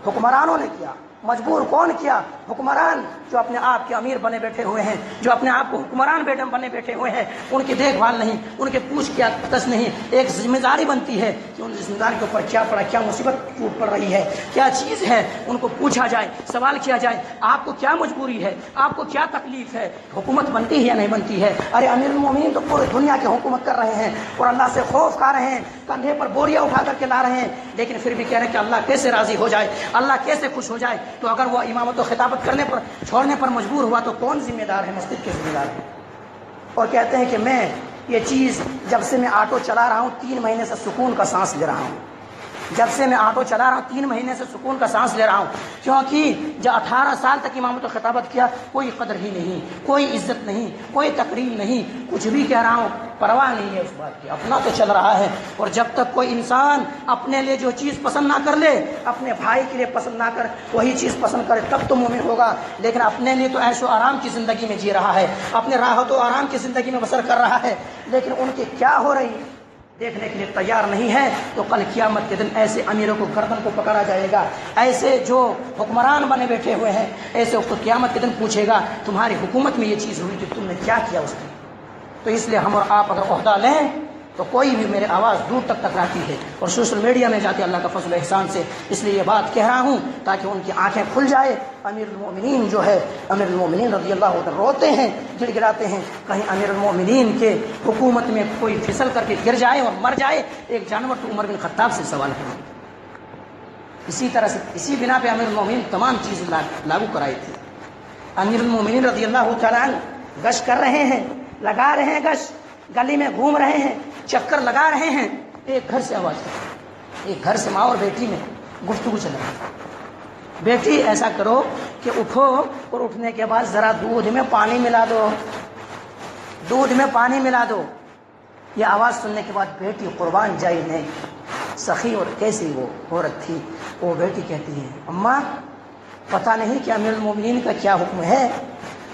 حکمرانوں نے کیا. مجبور کون کیا؟ حکمران جو اپنے آپ کے امیر بنے بیٹھے ہوئے ہیں، جو اپنے آپ کو حکمران بنے بیٹھے ہوئے ہیں. ان کی دیکھ بھال نہیں، ان کے پوچھ کیا تس نہیں. ایک ذمہ داری بنتی ہے کہ ان ذمہ داری کے اوپر کیا پڑا، کیا مصیبت ٹوٹ پڑ رہی ہے، کیا چیز ہے، ان کو پوچھا جائے، سوال کیا جائے. آپ کو کیا مجبوری ہے، آپ کو کیا تکلیف ہے، حکومت بنتی ہے یا نہیں بنتی ہے؟ ارے امیر المومنین تو پورے دنیا کی حکومت کر رہے ہیں اور اللہ سے خوف کھا رہے ہیں، کندھے پر بوریاں اٹھا کر کے لا رہے ہیں، لیکن پھر بھی کہہ رہے ہیں کہ اللہ کیسے راضی ہو جائے، اللہ کیسے خوش ہو جائے. تو اگر وہ امامت و خطابت کرنے پر چھوڑنے پر مجبور ہوا تو کون ذمہ دار ہے؟ مسجد کے ذمہ دار ہے. اور کہتے ہیں کہ میں یہ چیز جب سے میں آٹو چلا رہا ہوں 3 مہینے سے سکون کا سانس لے رہا ہوں. جب سے میں آٹو چلا رہا ہوں 3 مہینے سے سکون کا سانس لے رہا ہوں، کیونکہ جب 18 سال تک امامت و خطابت کیا کوئی قدر ہی نہیں، کوئی عزت نہیں، کوئی تقریم نہیں، کچھ بھی کہہ رہا ہوں پرواہ نہیں ہے اس بات کی، اپنا تو چل رہا ہے. اور جب تک کوئی انسان اپنے لیے جو چیز پسند نہ کر لے، اپنے بھائی کے لیے پسند نہ کر وہی چیز پسند کرے تب تو مومن ہوگا. لیکن اپنے لیے تو عیش و آرام کی زندگی میں جی رہا ہے، اپنے راحت و آرام کی زندگی میں بسر کر رہا ہے، لیکن ان کی کیا ہو رہی دیکھنے کے لیے تیار نہیں ہے. تو کل قیامت کے دن ایسے امیروں کو گردن کو پکڑا جائے گا، ایسے جو حکمران بنے بیٹھے ہوئے ہیں ایسے کو قیامت کے دن پوچھے گا تمہاری حکومت میں یہ چیز ہوئی تو تم نے کیا کیا اس کی. تو اس لیے ہم اور آپ اگر عہدہ لیں تو کوئی بھی میرے آواز دور تک ٹکراتی ہے اور سوشل میڈیا میں جاتی اللہ کا فضل و احسان سے. اس لیے یہ بات کہہ رہا ہوں تاکہ ان کی آنکھیں کھل جائے. امیر المومنین جو ہے، امیر المومنین رضی اللہ عنہ روتے ہیں، گڑ گڑاتے ہیں، کہیں امیر المومنین کے حکومت میں کوئی پھسل کر کے گر جائے اور مر جائے. ایک جانور تو عمر بن خطاب سے سوال کریں. اسی طرح سے اسی بنا پہ امیر المومنین تمام چیزیں لاگو کرائی تھی. امیر المومنین رضی اللہ تعالیٰ عنہ گشت کر رہے ہیں، لگا رہے ہیں گشت، گلی میں گھوم رہے ہیں، چکر لگا رہے ہیں. ایک گھر سے آواز آئی، ایک گھر سے ماں اور بیٹی میں گفتگو چل رہی ہے. بیٹی ایسا کرو کہ اٹھو اور اٹھنے کے بعد ذرا دودھ میں پانی ملا دو، دودھ میں پانی ملا دو. یہ آواز سننے کے بعد بیٹی قربان جائی نہیں، سخی اور کیسی وہ عورت تھی. وہ بیٹی کہتی ہے اماں پتہ نہیں کہ امیر المومنین کا کیا حکم ہے،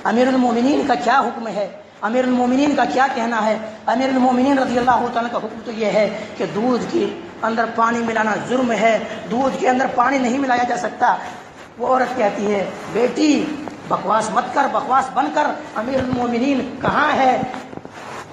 امیر المومنین کا کیا حکم ہے، امیر المومنین کا کیا کہنا ہے. امیر المومنین رضی اللہ تعالیٰ کا حکم تو یہ ہے کہ دودھ کے اندر پانی ملانا جرم ہے، دودھ کے اندر پانی نہیں ملایا جا سکتا. وہ عورت کہتی ہے بیٹی بکواس مت کر، بکواس بن کر. امیر المومنین کہاں ہے؟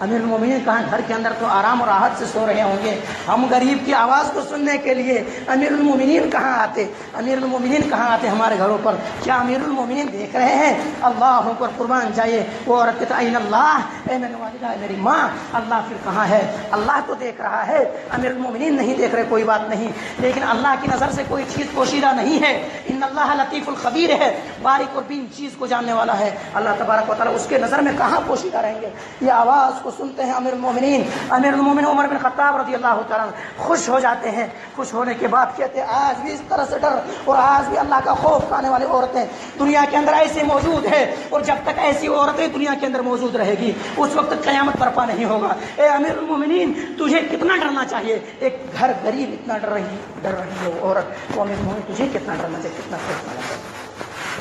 امیر المومنین کہاں؟ گھر کے اندر تو آرام اور راحت سے سو رہے ہوں گے، ہم غریب کی آواز کو سننے کے لیے امیر المومنین کہاں آتے؟ امیر المومنین کہاں آتے ہمارے گھروں پر؟ کیا امیر المومنین دیکھ رہے ہیں؟ اللہ پر قربان جائے. وہ عورت کہتا ہے اللہ، اے میری والدہ، اے میری ماں، اللہ پھر کہاں ہے؟ اللہ تو دیکھ رہا ہے، امیر المومنین نہیں دیکھ رہے، کوئی بات نہیں، لیکن اللہ کی نظر سے کوئی چیز پوشیدہ نہیں ہے. ان اللہ لطیف الخبیر ہے، باریک اور بین چیز کو جاننے والا ہے. اللہ تبارک و تعالیٰ اس کے نظر میں کہاں پوشیدہ رہیں گے؟ یہ آواز کو سنتے ہیں امیر المومنین عمر بن خطاب رضی اللہ تعالیٰ خوش ہو جاتے ہیں. خوش ہونے کے بعد کہتے ہیں آج بھی اس طرح سے ڈر اور آج بھی اللہ کا خوف کھانے والی عورتیں دنیا کے اندر ایسی موجود ہے، اور جب تک ایسی عورتیں دنیا کے اندر موجود رہے گی اس وقت قیامت برپا نہیں ہوگا. اے امیر المومنین تجھے کتنا ڈرنا چاہیے. ایک گھر غریب اتنا ڈر رہی ہے وہ عورت. تو امیر المومنین تجھے کتنا ڈرنا چاہیے، کتنا خوفنا چاہیے.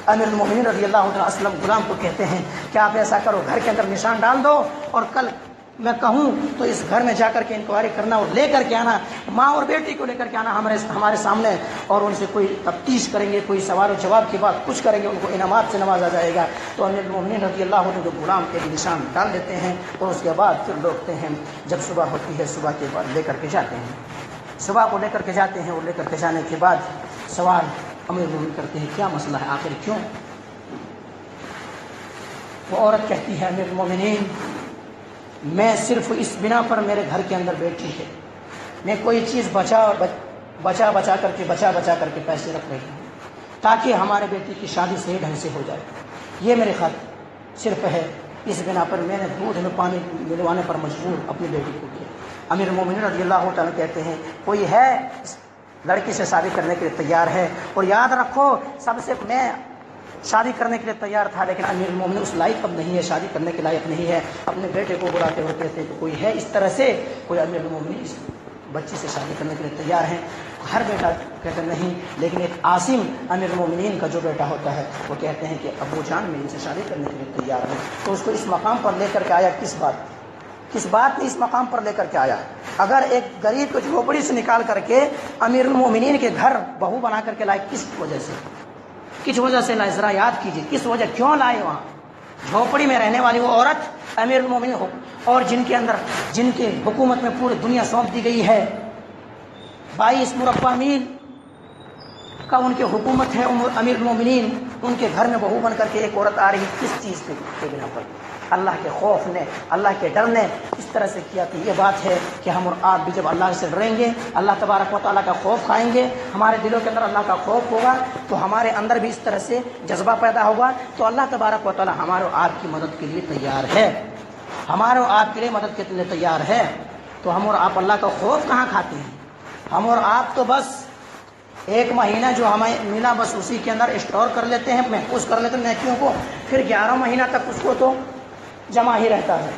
امیر المومنین رضی اللہ عنہ اسلم غلام کو کہتے ہیں کہ آپ ایسا کرو گھر کے اندر نشان ڈال دو اور کل میں کہوں تو اس گھر میں جا کر کے انکوائری کرنا اور لے کر کے آنا، ماں اور بیٹی کو لے کر کے آنا ہمارے سامنے، اور ان سے کوئی تفتیش کریں گے، کوئی سوال و جواب کی بات کچھ کریں گے، ان کو انعامات سے نوازا جائے گا. تو امیر المومنین رضی اللہ عنہ جو غلام کے نشان ڈال دیتے ہیں اور اس کے بعد پھر لوٹتے ہیں. جب صبح ہوتی ہے صبح کے بعد لے کر کے جاتے ہیں، صبح کو لے کر کے جاتے ہیں، اور لے کر کے جانے کے بعد سوال امیر المومنین کرتے ہیں کیا مسئلہ ہے، آخر کیوں؟ وہ عورت کہتی ہے امیر المومنین میں صرف اس بنا پر میرے گھر کے اندر بیٹھی ہے، میں کوئی چیز بچا کر کے پیسے رکھ رہی ہوں تاکہ ہمارے بیٹی کی شادی صحیح ڈھنگ سے ہو جائے. یہ میرے خط صرف ہے، اس بنا پر میں نے دودھ میں پانی ملوانے پر مجبور اپنی بیٹی کو کیا. امیر المومنین رضی اللہ تعالیٰ کہتے ہیں کوئی ہے لڑکی سے شادی کرنے کے لیے تیار ہے؟ اور یاد رکھو سب سے میں شادی کرنے کے لیے تیار تھا، لیکن امیر المومنین اس لائق اب نہیں ہے، شادی کرنے کے لائق نہیں ہے. اپنے بیٹے کو بلاتے ہوئے کہتے ہیں کہ کوئی ہے اس طرح سے، کوئی امیر المومنین اس بچی سے شادی کرنے کے لیے تیار ہیں؟ ہر بیٹا کہتے نہیں، لیکن ایک عاصم امیر المومنین کا جو بیٹا ہوتا ہے وہ کہتے ہیں کہ ابو جان میں ان سے شادی کرنے کے لیے تیار ہے. تو اس کو اس مقام پر لے کر کے آیا کس بات کس بات نے اس مقام پر لے کر کے آیا؟ اگر ایک غریب کو جھوپڑی سے نکال کر کے امیر المومنین کے گھر بہو بنا کر کے لائے، کس وجہ سے لائے؟ ذرا یاد کیجیے، کس وجہ، کیوں لائے؟ وہاں جھوپڑی میں رہنے والی وہ عورت امیر المومنین ہو، اور جن کے حکومت میں پوری دنیا سونپ دی گئی ہے، 22 مربع میل کا ان کی حکومت ہے امیر المومنین، ان کے گھر میں بہو بن کر کے ایک عورت آ رہی، کس چیز کے بنا پر؟ اللہ کے خوف نے، اللہ کے ڈر نے اس طرح سے کیا. کہ یہ بات ہے کہ ہم اور آپ بھی جب اللہ سے ڈریں گے، اللہ تبارک و تعالیٰ کا خوف کھائیں گے، ہمارے دلوں کے اندر اللہ کا خوف ہوگا، تو ہمارے اندر بھی اس طرح سے جذبہ پیدا ہوگا، تو اللہ تبارک و تعالیٰ ہمارے اور آپ کی مدد کے لیے تیار ہے، ہمارے اور آپ کے لیے مدد کے لیے تیار ہے. تو ہم اور آپ اللہ کا خوف کہاں کھاتے ہیں؟ ہم اور آپ تو بس ایک مہینہ جو ہمیں ملا بس اسی کے اندر اسٹور کر لیتے ہیں، محفوظ کر لیتے ہیں نیکیوں کو، پھر 11 مہینہ تک اس کو تو جمع ہی رہتا ہے.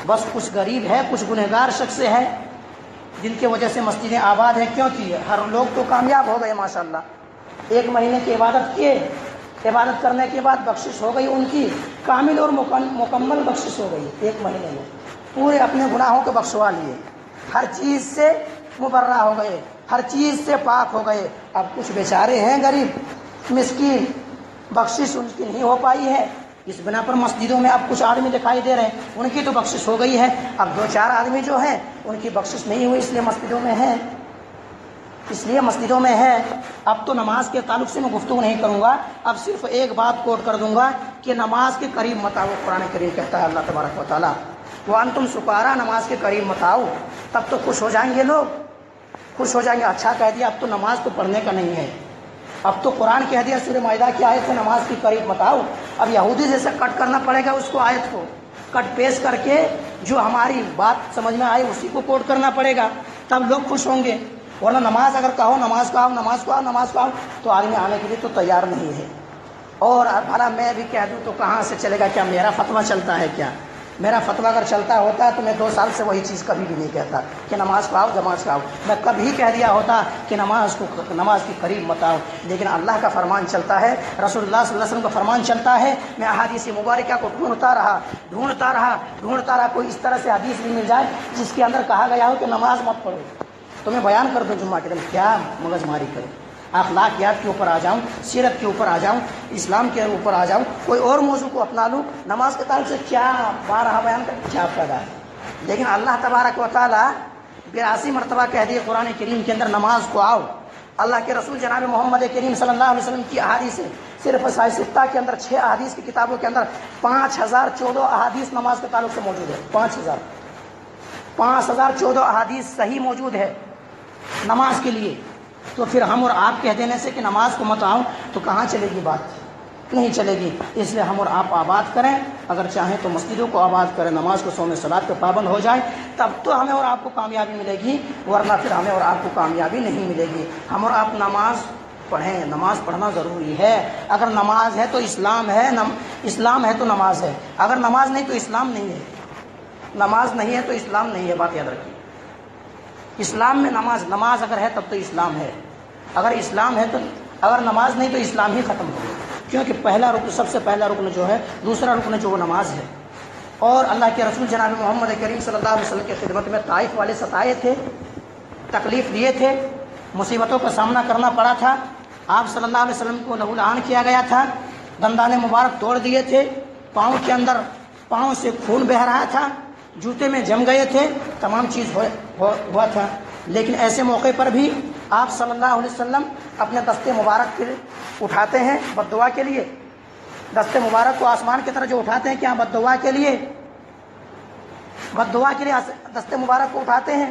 بس کچھ غریب ہے، کچھ گنہگار شخص ہے جن کی وجہ سے مسجدیں آباد ہیں. کیوں کی ہے؟ ہر لوگ تو کامیاب ہو گئے ماشاءاللہ، 1 مہینے کی عبادت کیے، عبادت کرنے کے بعد بخشش ہو گئی، ان کی کامل اور مکمل بخشش ہو گئی. 1 مہینے میں پورے اپنے گناہوں کو بخشوا لیے، ہر چیز سے مبرہ ہو گئے، ہر چیز سے پاک ہو گئے. اب کچھ بیچارے ہیں غریب مسکین، بخشش ان کی نہیں ہو پائی ہے، اس بنا پر مسجدوں میں اب کچھ آدمی دکھائی دے رہے ہیں، ان کی تو بخشش ہو گئی ہے. اب 2-4 آدمی جو ہیں ان کی بخشش نہیں ہوئی، اس لیے مسجدوں میں ہے. اب تو نماز کے تعلق سے میں گفتگو نہیں کروں گا، اب صرف ایک بات کوٹ کر دوں گا کہ نماز کے قریب مت آؤ. قرآن کریم کہتا ہے اللہ تبارک و تعالیٰ وَأَنْتُمْ سُكَارَىٰ، نماز کے قریب مت آؤ. تب تو خوش ہو جائیں گے لوگ، خوش ہو جائیں گے. اچھا کہہ دیا، اب تو نماز تو پڑھنے کا نہیں ہے، اب تو قرآن کہہ دیا سورہ مائدہ کی آیت سے نماز کے قریب مت آؤ. اب یہودی جیسے کٹ کرنا پڑے گا اس کو، آیت کو کٹ پیسٹ کر کے جو ہماری بات سمجھ میں آئے اسی کو کوٹ کرنا پڑے گا، تب لوگ خوش ہوں گے. ورنہ نماز اگر کہو نماز کو آؤ تو آدمی آنے کے لیے تو تیار نہیں ہے. اور بھلا میں بھی کہہ دوں تو کہاں سے چلے گا؟ کیا میرا فتویٰ چلتا ہے کیا؟ میرا فتویٰ اگر چلتا ہوتا تو میں 2 سال سے وہی چیز کبھی بھی نہیں کہتا کہ نماز کو آؤ، نماز کو آؤ. میں کبھی کہہ دیا ہوتا کہ نماز کے قریب مت آؤ. لیکن اللہ کا فرمان چلتا ہے، رسول اللہ صلی اللہ علیہ وسلم کا فرمان چلتا ہے. میں احادیث مبارکہ کو ڈھونڈتا رہا، کوئی اس طرح سے حدیث بھی مل جائے جس کے اندر کہا گیا ہو کہ نماز مت پڑھو، تو میں بیان کر دوں جمعہ کے دن. کیا مغز ماری کروں، اخلاقیات کے اوپر آ جاؤں، سیرت کے اوپر آ جاؤں، اسلام کے اوپر آ جاؤں، کوئی اور موضوع کو اپنا لوں، نماز کے تعلق سے کیا بارہا بیان کر کیا فائدہ ہے؟ لیکن اللہ تبارک و تعالیٰ 82 مرتبہ کہہ دیے قرآن کریم کے اندر نماز کو آؤ. اللہ کے رسول جناب محمد کریم صلی اللہ علیہ وسلم کی احادیث صرف صحیح 6 کے اندر، 6 احادیث کی کتابوں کے اندر 5014 احادیث نماز کے تعلق سے موجود ہے. 5014 احادیث صحیح موجود ہے نماز کے لیے. تو پھر ہم اور آپ کہہ دینے سے کہ نماز کو مت آؤ تو کہاں چلے گی بات؟ نہیں چلے گی. اس لیے ہم اور آپ آباد کریں، اگر چاہیں تو مسجدوں کو آباد کریں، نماز کو سونے صلات پہ پابند ہو جائیں، تب تو ہمیں اور آپ کو کامیابی ملے گی، ورنہ پھر ہمیں اور آپ کو کامیابی نہیں ملے گی. ہم اور آپ نماز پڑھیں، نماز پڑھنا ضروری ہے. اگر نماز ہے تو اسلام ہے، اسلام ہے تو نماز ہے. اگر نماز نہیں تو اسلام نہیں ہے، نماز نہیں ہے تو اسلام نہیں ہے. بات یاد رکھیے، اسلام میں نماز اگر ہے تب تو اسلام ہے، اگر اسلام ہے تو، اگر نماز نہیں تو اسلام ہی ختم ہو گیا. کیونکہ پہلا رکن، سب سے پہلا رکن جو ہے، دوسرا رکن جو وہ نماز ہے. اور اللہ کے رسول جناب محمد کریم صلی اللہ علیہ وسلم کی خدمت میں طائف والے ستائے تھے، تکلیف دیے تھے، مصیبتوں کا سامنا کرنا پڑا تھا. آپ صلی اللہ علیہ وسلم کو لہولہان کیا گیا تھا، دندان مبارک توڑ دیے تھے، پاؤں کے اندر، پاؤں سے خون بہہ رہا تھا، جوتے میں جم گئے تھے، تمام چیز ہوا تھا. لیکن ایسے موقع پر بھی آپ صلی اللہ علیہ وسلم اپنے دستے مبارک کے اٹھاتے ہیں بد دعا کے لیے. دستے مبارک کو آسمان کی طرف جو اٹھاتے ہیں، کیا بد دعا کے لیے دستے مبارک کو اٹھاتے ہیں؟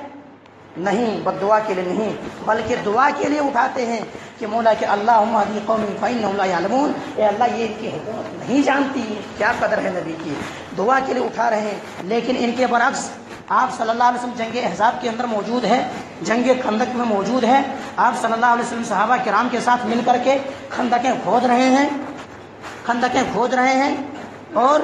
نہیں، بد دعا کے لیے نہیں، بلکہ دعا کے لیے اٹھاتے ہیں کہ مولا کہ اللہم اہدی قومی فإنہم لا یعلمون، اے اللہ یہ ان کی حکومت نہیں جانتی، کیا قدر ہے نبی کی. دعا کے لیے اٹھا رہے ہیں. لیکن ان کے برعکس آپ صلی اللہ علیہ وسلم جنگ احزاب کے اندر موجود ہے، جنگ خندق میں موجود ہے. آپ صلی اللہ علیہ وسلم صحابہ کرام کے ساتھ مل کر کے خندقیں کھود رہے ہیں، اور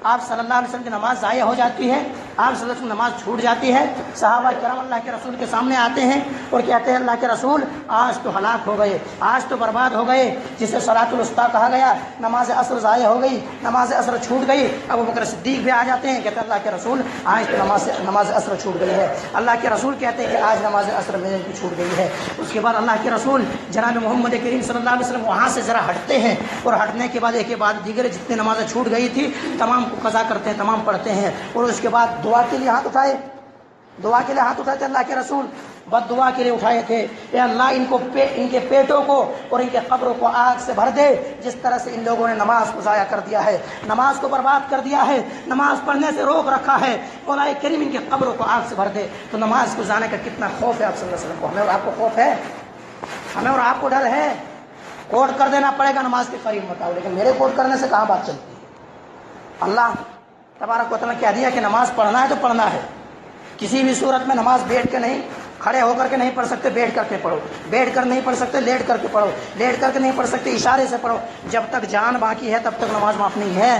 آپ صلی اللہ علیہ وسلم کی نماز ضائع ہو جاتی ہے، آپ صلی اللہ علیہ وسلم کی نماز چھوٹ جاتی ہے، صحابہ کرام اللہ کے رسول کے سامنے آتے ہیں اور کہتے ہیں اللہ کے رسول آج تو ہلاک ہو گئے، آج تو برباد ہو گئے، جسے صلاۃ الوسطیٰ کہا گیا، نماز عصر ضائع ہو گئی، نماز عصر چھوٹ گئی۔ ابو بکر صدیق بھی آ جاتے ہیں، کہتے ہیں اللہ کے رسول آج تو نماز عصر چھوٹ گئی ہے۔ اللہ کے رسول کہتے ہیں کہ آج نماز عصر میرے کی چھوٹ گئی ہے۔ اس کے بعد اللہ کے رسول جناب محمد کریم صلی اللہ علیہ وسلم وہاں سے ذرا ہٹتے ہیں اور ہٹنے کے بعد ایک کے بعد دیگر جتنے نمازیں چھوٹ گئی تھی تمام کو قضا کرتے ہیں، تمام پڑھتے ہیں، اور اس کے بعد دعا کے لیے ہاتھ اٹھائے، دعا کے لیے ہاتھ اٹھائے تھے اللہ کے رسول، بد دعا کے لیے اٹھائے تھے، اے اللہ ان کے پیٹوں کو اور ان کے قبروں کو آگ سے بھر دے، جس طرح سے ان لوگوں نے نماز کو ضائع کر دیا ہے، نماز کو برباد کر دیا ہے، نماز پڑھنے سے روک رکھا ہے، مولا کریم ان کے قبروں کو آگ سے بھر دے۔ تو نماز کو جانے کا کتنا خوف ہے آپ صلی اللہ علیہ وسلم کو، ہمیں اور آپ کو خوف ہے، ہمیں اور آپ کو ڈر ہے۔ کوٹ کر دینا پڑے گا نماز کے قریب مت آؤ، لیکن میرے کوٹ کرنے سے کہاں بات چلتی ہے۔ اللہ تبارک و تعالیٰ نے کہہ دیا کہ نماز پڑھنا ہے تو پڑھنا ہے، کسی بھی صورت میں نماز بیٹھ کے نہیں، کھڑے ہو کر کے نہیں پڑھ سکتے، بیٹھ کر کے پڑھو، بیٹھ کر نہیں پڑھ سکتے لیٹ کر کے پڑھو، لیٹ کر کے نہیں پڑھ سکتے اشارے سے پڑھو، جب تک جان باقی ہے تب تک نماز معاف نہیں ہے۔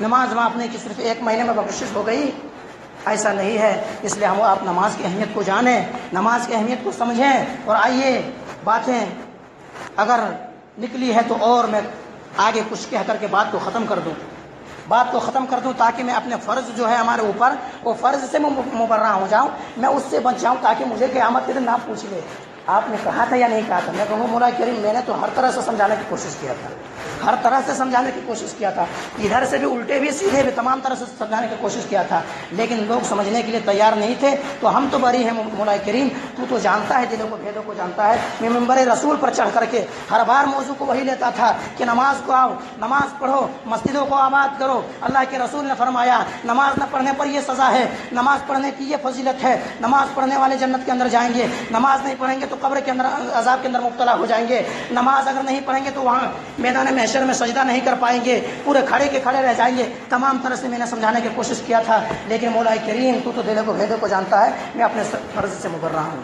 نماز معاف نہیں کہ صرف ایک مہینے میں بخشش ہو گئی، ایسا نہیں ہے۔ اس لیے ہم آپ نماز کی اہمیت کو جانیں، نماز کی اہمیت کو سمجھیں، اور آئیے باتیں اگر نکلی ہے تو اور میں آگے کچھ کہہ کر کے بات کو ختم کر دوں تاکہ میں اپنے فرض جو ہے ہمارے اوپر وہ فرض سے مبرہ ہو جاؤں، میں اس سے بچ جاؤں تاکہ مجھے قیامت کے دن نہ پوچھ لے آپ نے کہا تھا یا نہیں کہا تھا۔ میں کہوں مولا کریم میں نے تو ہر طرح سے سمجھانے کی کوشش کیا تھا، ہر طرح سے سمجھانے کی کوشش کیا تھا، ادھر سے بھی الٹے بھی سیدھے بھی تمام طرح سے سمجھانے کی کوشش کیا تھا، لیکن لوگ سمجھنے کے لیے تیار نہیں تھے۔ تو ہم تو بری ہیں مولا کریم، تو جانتا ہے دلوں کو بھیدوں کو جانتا ہے۔ میں منبر رسول پر چڑھ کر کے ہر بار موضوع کو وہی لیتا تھا کہ نماز کو آؤ، نماز پڑھو، مسجدوں کو آباد کرو۔ اللہ کے رسول نے فرمایا نماز نہ پڑھنے پر یہ سزا ہے، نماز پڑھنے کی یہ فضیلت ہے، نماز پڑھنے والے جنت کے اندر جائیں گے، نماز نہیں پڑھیں گے تو قبر کے اندر عذاب کے اندر مبتلا ہو جائیں گے، نماز اگر نہیں پڑھیں گے تو وہاں میدان محشر میں سجدہ نہیں کر پائیں گے، پورے کھڑے کے کھڑے رہ جائیں گے۔ تمام طرح سے میں نے سمجھانے کی کوشش کیا تھا، لیکن مولا کریم تو دلوں کو بھیدوں کو جانتا ہے، میں اپنے فرض سے مبرہ ہوں۔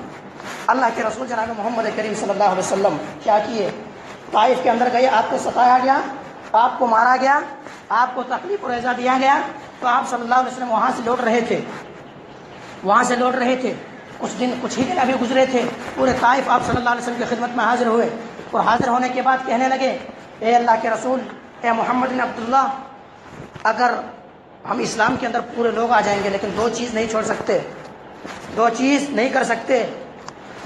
اللہ کے رسول جناب محمد کریم صلی اللہ علیہ وسلم کیا کیے؟ طائف کے اندر گئے، آپ کو ستایا گیا، آپ کو مارا گیا، آپ کو تکلیف اور ایذا دیا گیا، تو آپ صلی اللہ علیہ وسلم وہاں سے لوٹ رہے تھے، کچھ ہی دن ابھی گزرے تھے، پورے طائف آپ صلی اللہ علیہ وسلم کی خدمت میں حاضر ہوئے، اور حاضر ہونے کے بعد کہنے لگے اے اللہ کے رسول، اے محمد بن عبداللہ، اگر ہم اسلام کے اندر پورے لوگ آ جائیں گے لیکن دو چیز نہیں چھوڑ سکتے، دو چیز نہیں کر سکتے،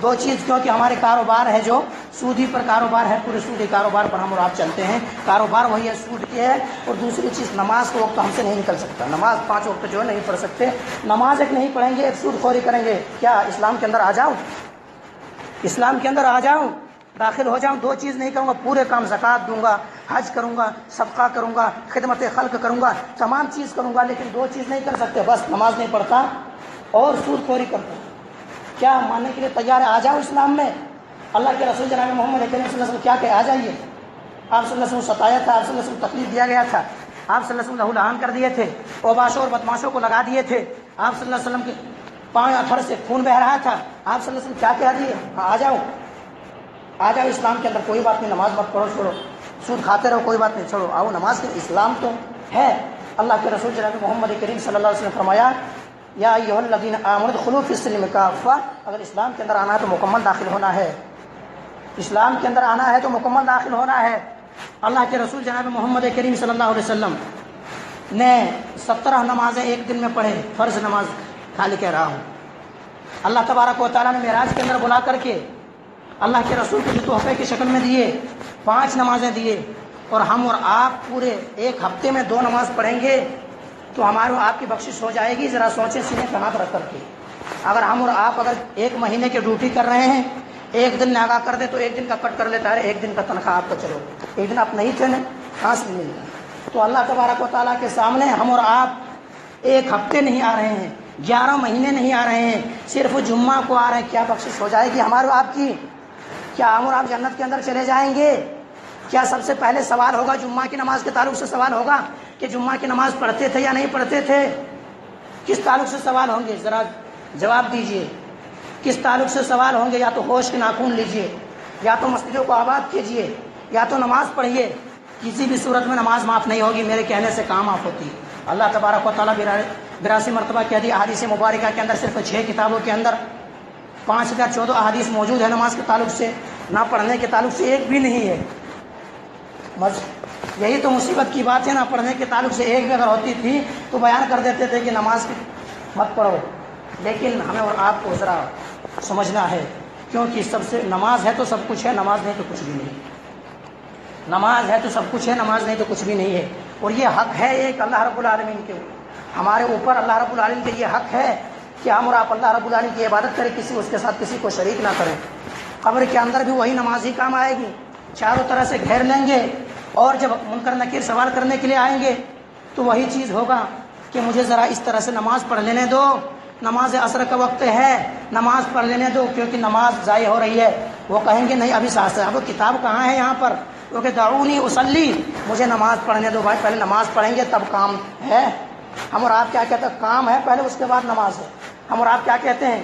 دو چیز کیونکہ ہمارے کاروبار ہے جو سودی پر کاروبار ہے، پورے سودی کاروبار پر ہم اور آپ چلتے ہیں، کاروبار وہی ہے، سود کی ہے، اور دوسری چیز نماز کا وقت ہم سے نہیں نکل سکتا، نماز 5 وقت جو ہے نہیں پڑھ سکتے، نماز ایک نہیں پڑھیں گے، ایک سود خوری کریں گے، کیا اسلام کے اندر آ جاؤں، اسلام کے اندر آ جاؤں، داخل ہو جاؤں؟ دو چیز نہیں کروں گا، پورے کام زکوٰۃ دوں گا، حج کروں گا، صدقہ کروں گا، خدمت خلق کروں گا، تمام چیز کروں گا، لیکن دو چیز نہیں کر سکتے، بس نماز نہیں پڑھتا اور سود خوری کرتا ہوں۔ کیا ماننے کے لیے تیار ہے؟ آ جاؤ اسلام میں۔ اللہ کے رسول جناب محمد کریم صلی اللہ علیہ وسلم کیا کہ آ جائیے۔ آپ صلی اللہ علیہ وسلم ستایا تھا، آپ صلی اللہ علیہ وسلم تکلیف دیا گیا تھا، آپ صلی اللہ علیہ وسلم لہو لہان کر دیے تھے، اوباشوں اور بدماشوں کو لگا دیے تھے، آپ صلی اللہ علیہ وسلم کے پاؤں اتھر سے خون بہ رہا تھا، آپ صلی اللہ علیہ وسلم کیا کہہ دیے؟ آ جاؤ، آ جاؤ اسلام کے اندر، کوئی بات نہیں، نماز مت پڑھو، چھوڑو، سود کھاتے رہو، کوئی بات نہیں، چھوڑو، آؤ نماز کے، اسلام تو ہے۔ اللہ کے رسول جناب محمد کریم صلی اللہ علیہ وسلم نے فرمایا یا ایھا الذین آمنوا ادخلوا فی السلم کافہ، اگر اسلام کے اندر آنا ہے تو مکمل داخل ہونا ہے، اسلام کے اندر آنا ہے تو مکمل داخل ہونا ہے۔ اللہ کے رسول جناب محمد کریم صلی اللہ علیہ وسلم نے 17 نمازیں ایک دن میں پڑھے، فرض نماز خالی کہہ رہا ہوں۔ اللہ تبارک و تعالیٰ نے معراج کے اندر بلا کر کے اللہ کے رسول کو جو تحفے کی شکل میں دیے، 5 نمازیں دیے، اور ہم اور آپ پورے ایک ہفتے میں 2 نماز پڑھیں گے تو ہمارے آپ کی بخشش ہو جائے گی۔ ذرا سوچیں سینے پہ ہاتھ رکھ کر کے، اگر ہم اور آپ اگر 1 مہینے کی ڈیوٹی کر رہے ہیں، ایک دن ناغا کر دے تو ایک دن کا کٹ کر لیتا ہے، ایک دن کا تنخواہ آپ کا، چلو ایک دن آپ نہیں تھے نا، کہاں سے مل جائے؟ تو اللہ تبارک و تعالیٰ کے سامنے ہم اور آپ 1 ہفتے نہیں آ رہے ہیں، 11 مہینے نہیں آ رہے ہیں، صرف جمعہ کو آ رہے ہیں، کیا بخشش ہو جائے گی ہمارے آپ کی؟ کیا ہم اور آپ جنت کے اندر چلے جائیں گے؟ کیا سب سے پہلے سوال ہوگا جمعہ کی نماز کے تعلق سے سوال ہوگا کہ جمعہ کی نماز پڑھتے تھے یا نہیں پڑھتے تھے؟ کس تعلق سے سوال ہوں گے؟ ذرا جواب دیجئے، کس تعلق سے سوال ہوں گے؟ یا تو ہوش کے ناخون لیجئے، یا تو مسجدوں کو آباد کیجئے، یا تو نماز پڑھیے، کسی بھی صورت میں نماز معاف نہیں ہوگی، میرے کہنے سے کہاں معاف ہوتی؟ اللہ تبارک و تعالیٰ 82 مرتبہ کہہ دی احادیث مبارکہ کے اندر، صرف 6 کتابوں کے اندر 5014 احادیث موجود ہے نماز کے تعلق سے، نہ پڑھنے کے تعلق سے ایک بھی نہیں ہے۔ یہی تو مصیبت کی بات ہے، نہ پڑھنے کے تعلق سے ایک بھی اگر ہوتی تھی تو بیان کر دیتے تھے کہ نماز کی مت پڑھو، لیکن ہمیں اور آپ کو ذرا سمجھنا ہے، کیونکہ سب سے نماز ہے تو سب کچھ ہے، نماز نہیں تو کچھ بھی نہیں، نماز ہے تو سب کچھ ہے، نماز نہیں تو کچھ بھی نہیں ہے۔ اور یہ حق ہے ایک اللہ رب العالمین کے ہمارے اوپر، اللہ رب العالمین کے یہ حق ہے کہ ہم اور آپ اللہ رب العالمین کی عبادت کریں، اس کے ساتھ کسی کو شریک نہ کریں۔ قبر کے اندر بھی وہی نماز ہی کام آئے گی، چاروں طرح سے گھیر لیں گے، اور جب منکر نکیر سوال کرنے کے لیے آئیں گے تو وہی چیز ہوگا کہ مجھے ذرا اس طرح سے نماز پڑھ لینے دو، نماز عصر کا وقت ہے، نماز پڑھ لینے دو کیونکہ نماز ضائع ہو رہی ہے۔ وہ کہیں گے نہیں ابھی ساتھ اب کتاب کہاں ہے یہاں پر، کیونکہ دعونی اصلی، مجھے نماز پڑھنے دو بھائی، پہلے نماز پڑھیں گے تب کام ہے۔ ہم اور آپ کیا کہتے ہیں؟ کام ہے پہلے، اس کے بعد نماز ہے۔ ہم اور آپ کیا کہتے ہیں؟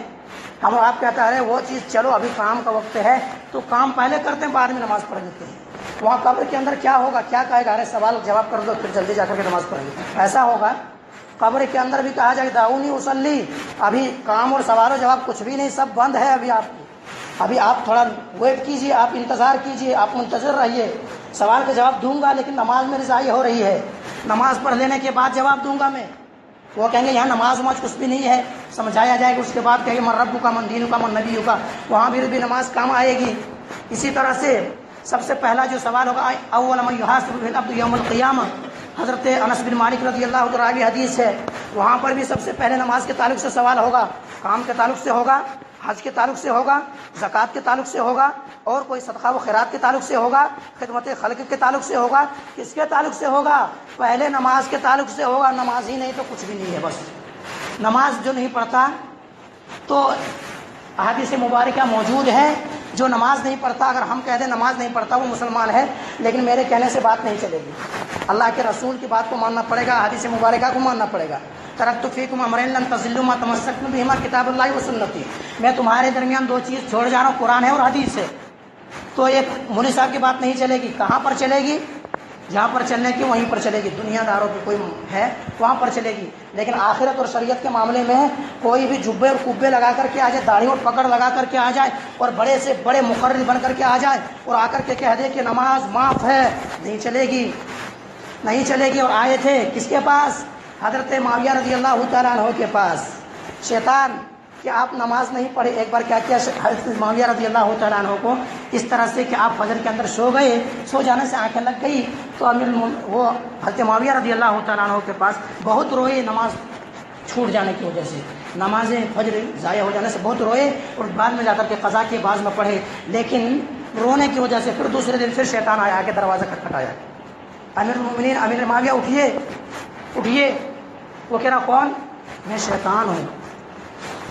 ہم اور آپ کہتے ہیں وہ چیز چلو ابھی کام کا وقت ہے تو کام پہلے کرتے ہیں، بعد میں نماز پڑھ لیتے ہیں۔ وہاں قبر کے اندر کیا ہوگا؟ کیا کہے گا؟ ارے سوال جواب کر دو پھر جلدی جا کر کے نماز پڑھیں گے، ایسا ہوگا؟ قبر کے اندر بھی کہا جائے دعونی اصلی، ابھی کام اور سوال و جواب کچھ بھی نہیں، سب بند ہے ابھی آپ کی، ابھی آپ تھوڑا ویٹ کیجئے، آپ انتظار کیجئے، آپ منتظر رہیے، سوال کا جواب دوں گا لیکن نماز میں ضائع ہو رہی ہے، نماز پڑھ لینے کے بعد جواب دوں گا میں۔ وہ کہیں گے یہاں نماز وماز کچھ بھی نہیں ہے، سمجھایا جائے گا، اس کے بعد کہیں گے من ربک کا من دینک کا من نبیک کا، وہاں بھی نماز کام آئے گی۔ اسی طرح سے سب سے پہلا جو سوال ہوگا اول من یحاسب العبد یوم القیامہ، حضرت انس بن مالک رضی اللہ عنہ کی حدیث ہے، وہاں پر بھی سب سے پہلے نماز کے تعلق سے سوال ہوگا، کام کے تعلق سے ہوگا، حج کے تعلق سے ہوگا، زکوٰۃ کے تعلق سے ہوگا، اور کوئی صدقہ و خیرات کے تعلق سے ہوگا، خدمت خلق کے تعلق سے ہوگا، کس کے تعلق سے ہوگا؟ پہلے نماز کے تعلق سے ہوگا، نماز ہی نہیں تو کچھ بھی نہیں ہے۔ بس نماز جو نہیں پڑھتا تو احادیث مبارکہ موجود ہے، جو نماز نہیں پڑھتا، اگر ہم کہہ دیں نماز نہیں پڑھتا وہ مسلمان ہے، لیکن میرے کہنے سے بات نہیں چلے گی، اللہ کے رسول کی بات کو ماننا پڑے گا، حدیث مبارکہ کو ماننا پڑے گا۔ ترکت فیکم امرین لن تضلوا ما تمسکتم بہما کتاب اللہ و سنتی، میں تمہارے درمیان دو چیز چھوڑ جا رہا ہوں، قرآن ہے اور حدیث ہے۔ تو ایک مولوی صاحب کی بات نہیں چلے گی، کہاں پر چلے گی؟ جہاں پر چلنے کی وہیں پر چلے گی، دنیا داروں کی کوئی ہے وہاں پر چلے گی، لیکن آخرت اور شریعت کے معاملے میں کوئی بھی جبے اور کبے لگا کر کے آ جائے، داڑھی اور پکڑ لگا کر کے آ جائے، اور بڑے سے بڑے مقرر بن کر کے آ جائے اور آ کر کے کہہ دے کہ نماز معاف ہے، نہیں چلے گی، نہیں چلے گی۔ اور آئے تھے کس کے پاس؟ حضرت معاویہ رضی اللہ تعالیٰ عنہ کے پاس، شیطان کہ آپ نماز نہیں پڑھے۔ ایک بار کیا کیا حضرت معاویہ رضی اللہ تعالیٰ عنہ کو اس طرح سے کہ آپ فجر کے اندر سو گئے، سو جانے سے آنکھیں لگ گئی، تو وہ حضرت معاویہ رضی اللہ تعالیٰ عنہ کے پاس بہت روئے، نماز چھوٹ جانے کی وجہ سے، نماز فجر ضائع ہو جانے سے بہت روئے، اور بعد میں جا کر کے قضا کے بعض میں پڑھے، لیکن رونے کی وجہ سے پھر دوسرے دن پھر شیطان آیا کہ دروازہ کھٹکھٹایا، امیر المومنین امیر معاویہ اٹھیے اٹھیے۔ وہ کہہ رہا کون؟ میں شیطان ہوں۔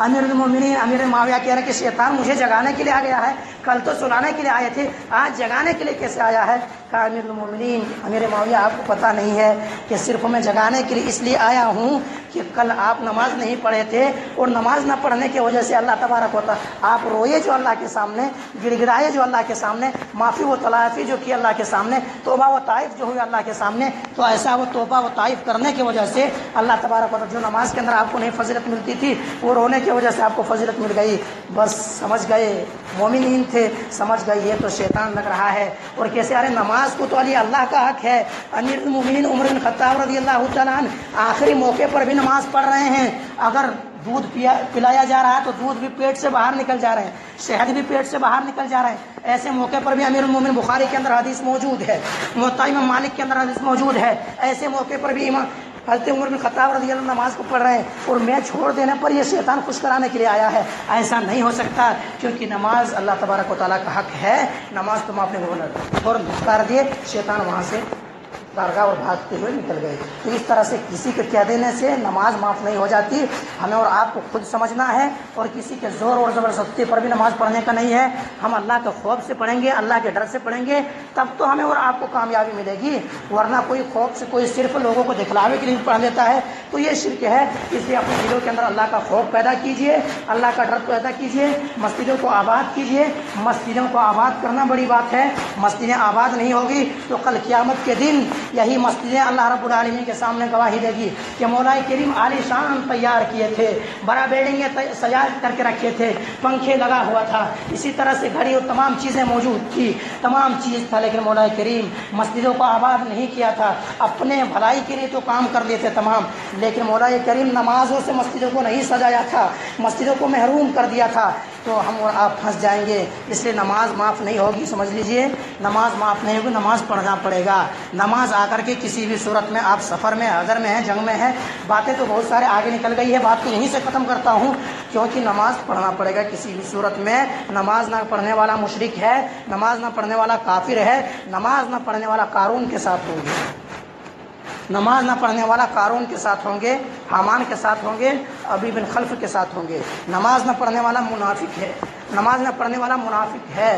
امیر المومنین امیر معاویہ کہہ رہے کہ شیطان مجھے جگانے کے لیے آ گیا ہے، کل تو سلانے کے لیے آئے تھے، آج جگانے کے لیے کیسے آیا ہے؟ کہا امیر المومنین امیر معاویہ آپ کو پتہ نہیں ہے کہ صرف میں جگانے کے لیے اس لیے آیا ہوں کہ کل آپ نماز نہیں پڑھے تھے، اور نماز نہ پڑھنے کی وجہ سے اللہ تبارک و تعالیٰ آپ روئے جو اللہ کے سامنے، گڑ گڑائے جو اللہ کے سامنے، معافی و تلافی جو کی اللہ کے سامنے، توبہ و طائف جو ہوئی اللہ کے سامنے، تو ایسا وہ توبہ و طائف کرنے کی وجہ سے اللہ تبارک و تعالیٰ جو نماز کے اندر آپ کو نہیں فضیلت ملتی تھی، وہ رونے کی وجہ سے آپ کو فضیلت مل گئی۔ بس سمجھ گئے، مومنین تھے، سمجھ گئے یہ تو شیطان لگ رہا ہے، اور کیسے؟ ارے نماز کو تو علی اللہ کا حق ہے۔ امیر المومنین عمر بن خطاب رضی اللہ تعالیٰ عنہ آخری موقع پر بھی نماز پڑھ رہے ہیں، اگر دودھ پلایا جا رہا ہے تو دودھ بھی پیٹ سے باہر نکل جا رہے ہیں، شہد بھی پیٹ سے باہر نکل جا رہے ہیں، ایسے موقع پر بھی امیر المومنین بخاری کے اندر حدیث موجود ہے، موطا امام مالک کے اندر حدیث موجود ہے، ایسے موقع پر بھی امام حضرت عمر بن خطاب رضی اللہ عنہ نماز کو پڑھ رہے ہیں، اور میں چھوڑ دینے پر یہ شیطان خوش کرانے کے لیے آیا ہے۔ ایسا نہیں ہو سکتا، کیونکہ نماز اللہ تبارک و تعالیٰ کا حق ہے، نماز تم آپ نے فوراً کر دیے، شیطان وہاں سے بارگاہ اور بھاگتے ہوئے نکل گئے۔ تو اس طرح سے کسی کے کہہ دینے سے نماز معاف نہیں ہو جاتی، ہمیں اور آپ کو خود سمجھنا ہے، اور کسی کے زور اور زبردستی پر بھی نماز پڑھنے کا نہیں ہے۔ ہم اللہ کے خوف سے پڑھیں گے، اللہ کے ڈر سے پڑھیں گے، تب تو ہمیں اور آپ کو کامیابی ملے گی، ورنہ کوئی خوف سے، کوئی صرف لوگوں کو دکھلاوے کے لیے پڑھ لیتا ہے تو یہ شرک ہے. اس لیے اپنے دلوں کے اندر اللہ کا خوف پیدا کیجیے, اللہ کا ڈر پیدا کیجیے, مسجدوں کو آباد کیجیے. مسجدوں کو آباد کرنا بڑی بات ہے. مسجدیں آباد نہیں ہوگی تو کل قیامت کے دن یہی مسجدیں اللہ رب العالمین کے سامنے گواہی دے گی کہ مولا کریم عالی شان تیار کیے تھے, بڑا بلڈنگیں سجا کر کے رکھے تھے, پنکھے لگا ہوا تھا, اسی طرح سے گھڑی اور تمام چیزیں موجود تھی, تمام چیز تھا, لیکن مولا کریم مسجدوں کو آباد نہیں کیا تھا. اپنے بھلائی کے لیے تو کام کر لیتے تمام, لیکن مولا کریم نمازوں سے مسجدوں کو نہیں سجایا تھا, مسجدوں کو محروم کر دیا تھا. تو ہم اور آپ پھنس جائیں گے. اس لیے نماز معاف نہیں ہوگی, سمجھ لیجئے نماز معاف نہیں ہوگی, نماز پڑھنا پڑے گا. نماز آ کر کے کسی بھی صورت میں, آپ سفر میں, حضر میں ہیں, جنگ میں ہیں, باتیں تو بہت سارے آگے نکل گئی ہے, بات کو یہیں سے ختم کرتا ہوں, کیونکہ نماز پڑھنا پڑے گا کسی بھی صورت میں. نماز نہ پڑھنے والا مشرک ہے, نماز نہ پڑھنے والا کافر ہے, نماز نہ پڑھنے والا قارون کے ساتھ ہوں گے, نماز نہ پڑھنے والا قارون کے ساتھ ہوں گے, حامان کے ساتھ ہوں گے, ابی بن خلف کے ساتھ ہوں گے. نماز نہ پڑھنے والا منافق ہے, نماز نہ پڑھنے والا منافق ہے,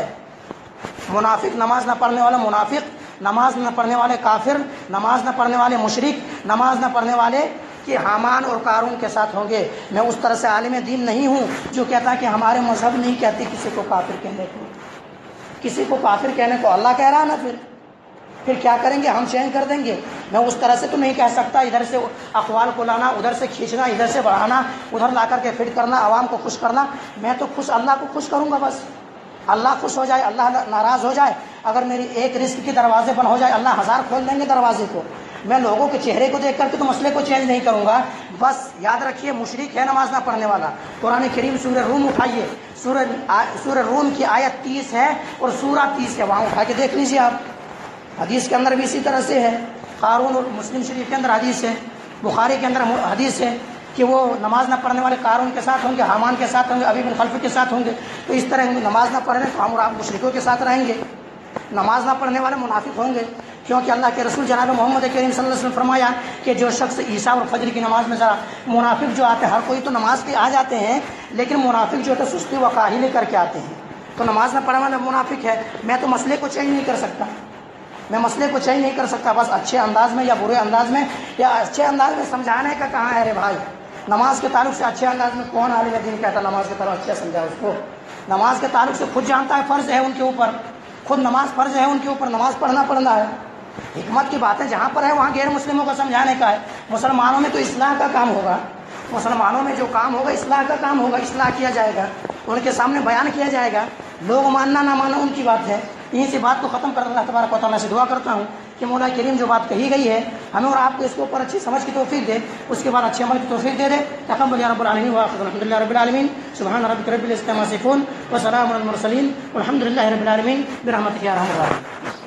منافق, نماز نہ پڑھنے والا منافق, نماز نہ پڑھنے والے کافر, نماز نہ پڑھنے والے مشرک, نماز نہ پڑھنے والے کہ حامان اور قارون کے ساتھ ہوں گے. میں اس طرح سے عالم دین نہیں ہوں جو کہتا کہ ہمارے مذہب نہیں کہتے کسی کو کافر کہنے کو, کسی کو کافر کہنے کو اللہ کہہ رہا نا, پھر کیا کریں گے, ہم چینج کر دیں گے. میں اس طرح سے تو نہیں کہہ سکتا, ادھر سے اقوال کو لانا, ادھر سے کھینچنا, ادھر سے بڑھانا, ادھر لا کر کے فٹ کرنا, عوام کو خوش کرنا. میں تو خوش, اللہ کو خوش کروں گا بس. اللہ خوش ہو جائے, اللہ ناراض ہو جائے, اگر میری ایک رزق کے دروازے بند ہو جائے, اللہ 1000 کھول دیں گے دروازے کو. میں لوگوں کے چہرے کو دیکھ کر کے تو مسئلے کو چینج نہیں کروں گا. بس یاد رکھیے, مشرک ہے نماز نہ پڑھنے والا. قرآن کریم سورہ روم اٹھائیے, سورہ روم کی آیت 30 ہے اور سورہ 30 ہے, وہاں اٹھا کے دیکھ لیجیے آپ. حدیث کے اندر بھی اسی طرح سے ہے. قارون اور مسلم شریف کے اندر حدیث ہے, بخاری کے اندر حدیث ہے کہ وہ نماز نہ پڑھنے والے قارون کے ساتھ ہوں گے, حامان کے ساتھ ہوں گے, ابی بن خلف کے ساتھ ہوں گے. تو اس طرح نماز نہ پڑھنے تو ہم اور آپ مشرکوں کے ساتھ رہیں گے. نماز نہ پڑھنے والے منافق ہوں گے, کیونکہ اللہ کے رسول جناب محمد کریم صلی اللہ علیہ وسلم نے فرمایا کہ جو شخص عشاء اور فجر کی نماز میں ذرا, منافق جو آتے ہیں, ہر کوئی تو نماز کے آ جاتے ہیں, لیکن منافق جو ہے سستی و کاہلی کر کے آتے ہیں. تو نماز نہ پڑھنے والا منافق ہے. میں تو مسئلے کو چینج نہیں کر سکتا, میں مسئلے کو چینج نہیں کر سکتا. بس اچھے انداز میں یا برے انداز میں, یا اچھے انداز میں سمجھانے کا کہاں ہے رے بھائی. نماز کے تعلق سے اچھے انداز میں کون عالم دین کہتا نماز کے تعلق اچھا سمجھا اس کو. نماز کے تعلق سے خود جانتا ہے, فرض ہے ان کے اوپر, خود نماز فرض ہے ان کے اوپر, نماز پڑھنا ہے. حکمت کی باتیں جہاں پر ہے وہاں غیر مسلموں کو سمجھانے کا ہے. مسلمانوں میں تو اصلاح کا کام ہوگا, مسلمانوں میں جو کام ہوگا اصلاح کا کام ہوگا, اصلاح کیا جائے گا, ان کے سامنے بیان کیا جائے گا. لوگ ماننا نہ ماننا ان کی بات ہے. یہیں سے بات کو ختم کر اللہ تبارک و تعالیٰ سے دعا کرتا ہوں کہ مولا کریم جو بات کہی گئی ہے ہمیں اور آپ کو اس کے اوپر اچھی سمجھ کی توفیق دے, اس کے بعد اچھے عمل کی توفیق دے. تقبل یا رب العالمین وآخر الحمد للہ رب العالمین. سبحان ربک رب العزة عما یصفون وسلام علی المرسلین والحمد للہ رب العالمین برحمتک یا ارحم الراحمین.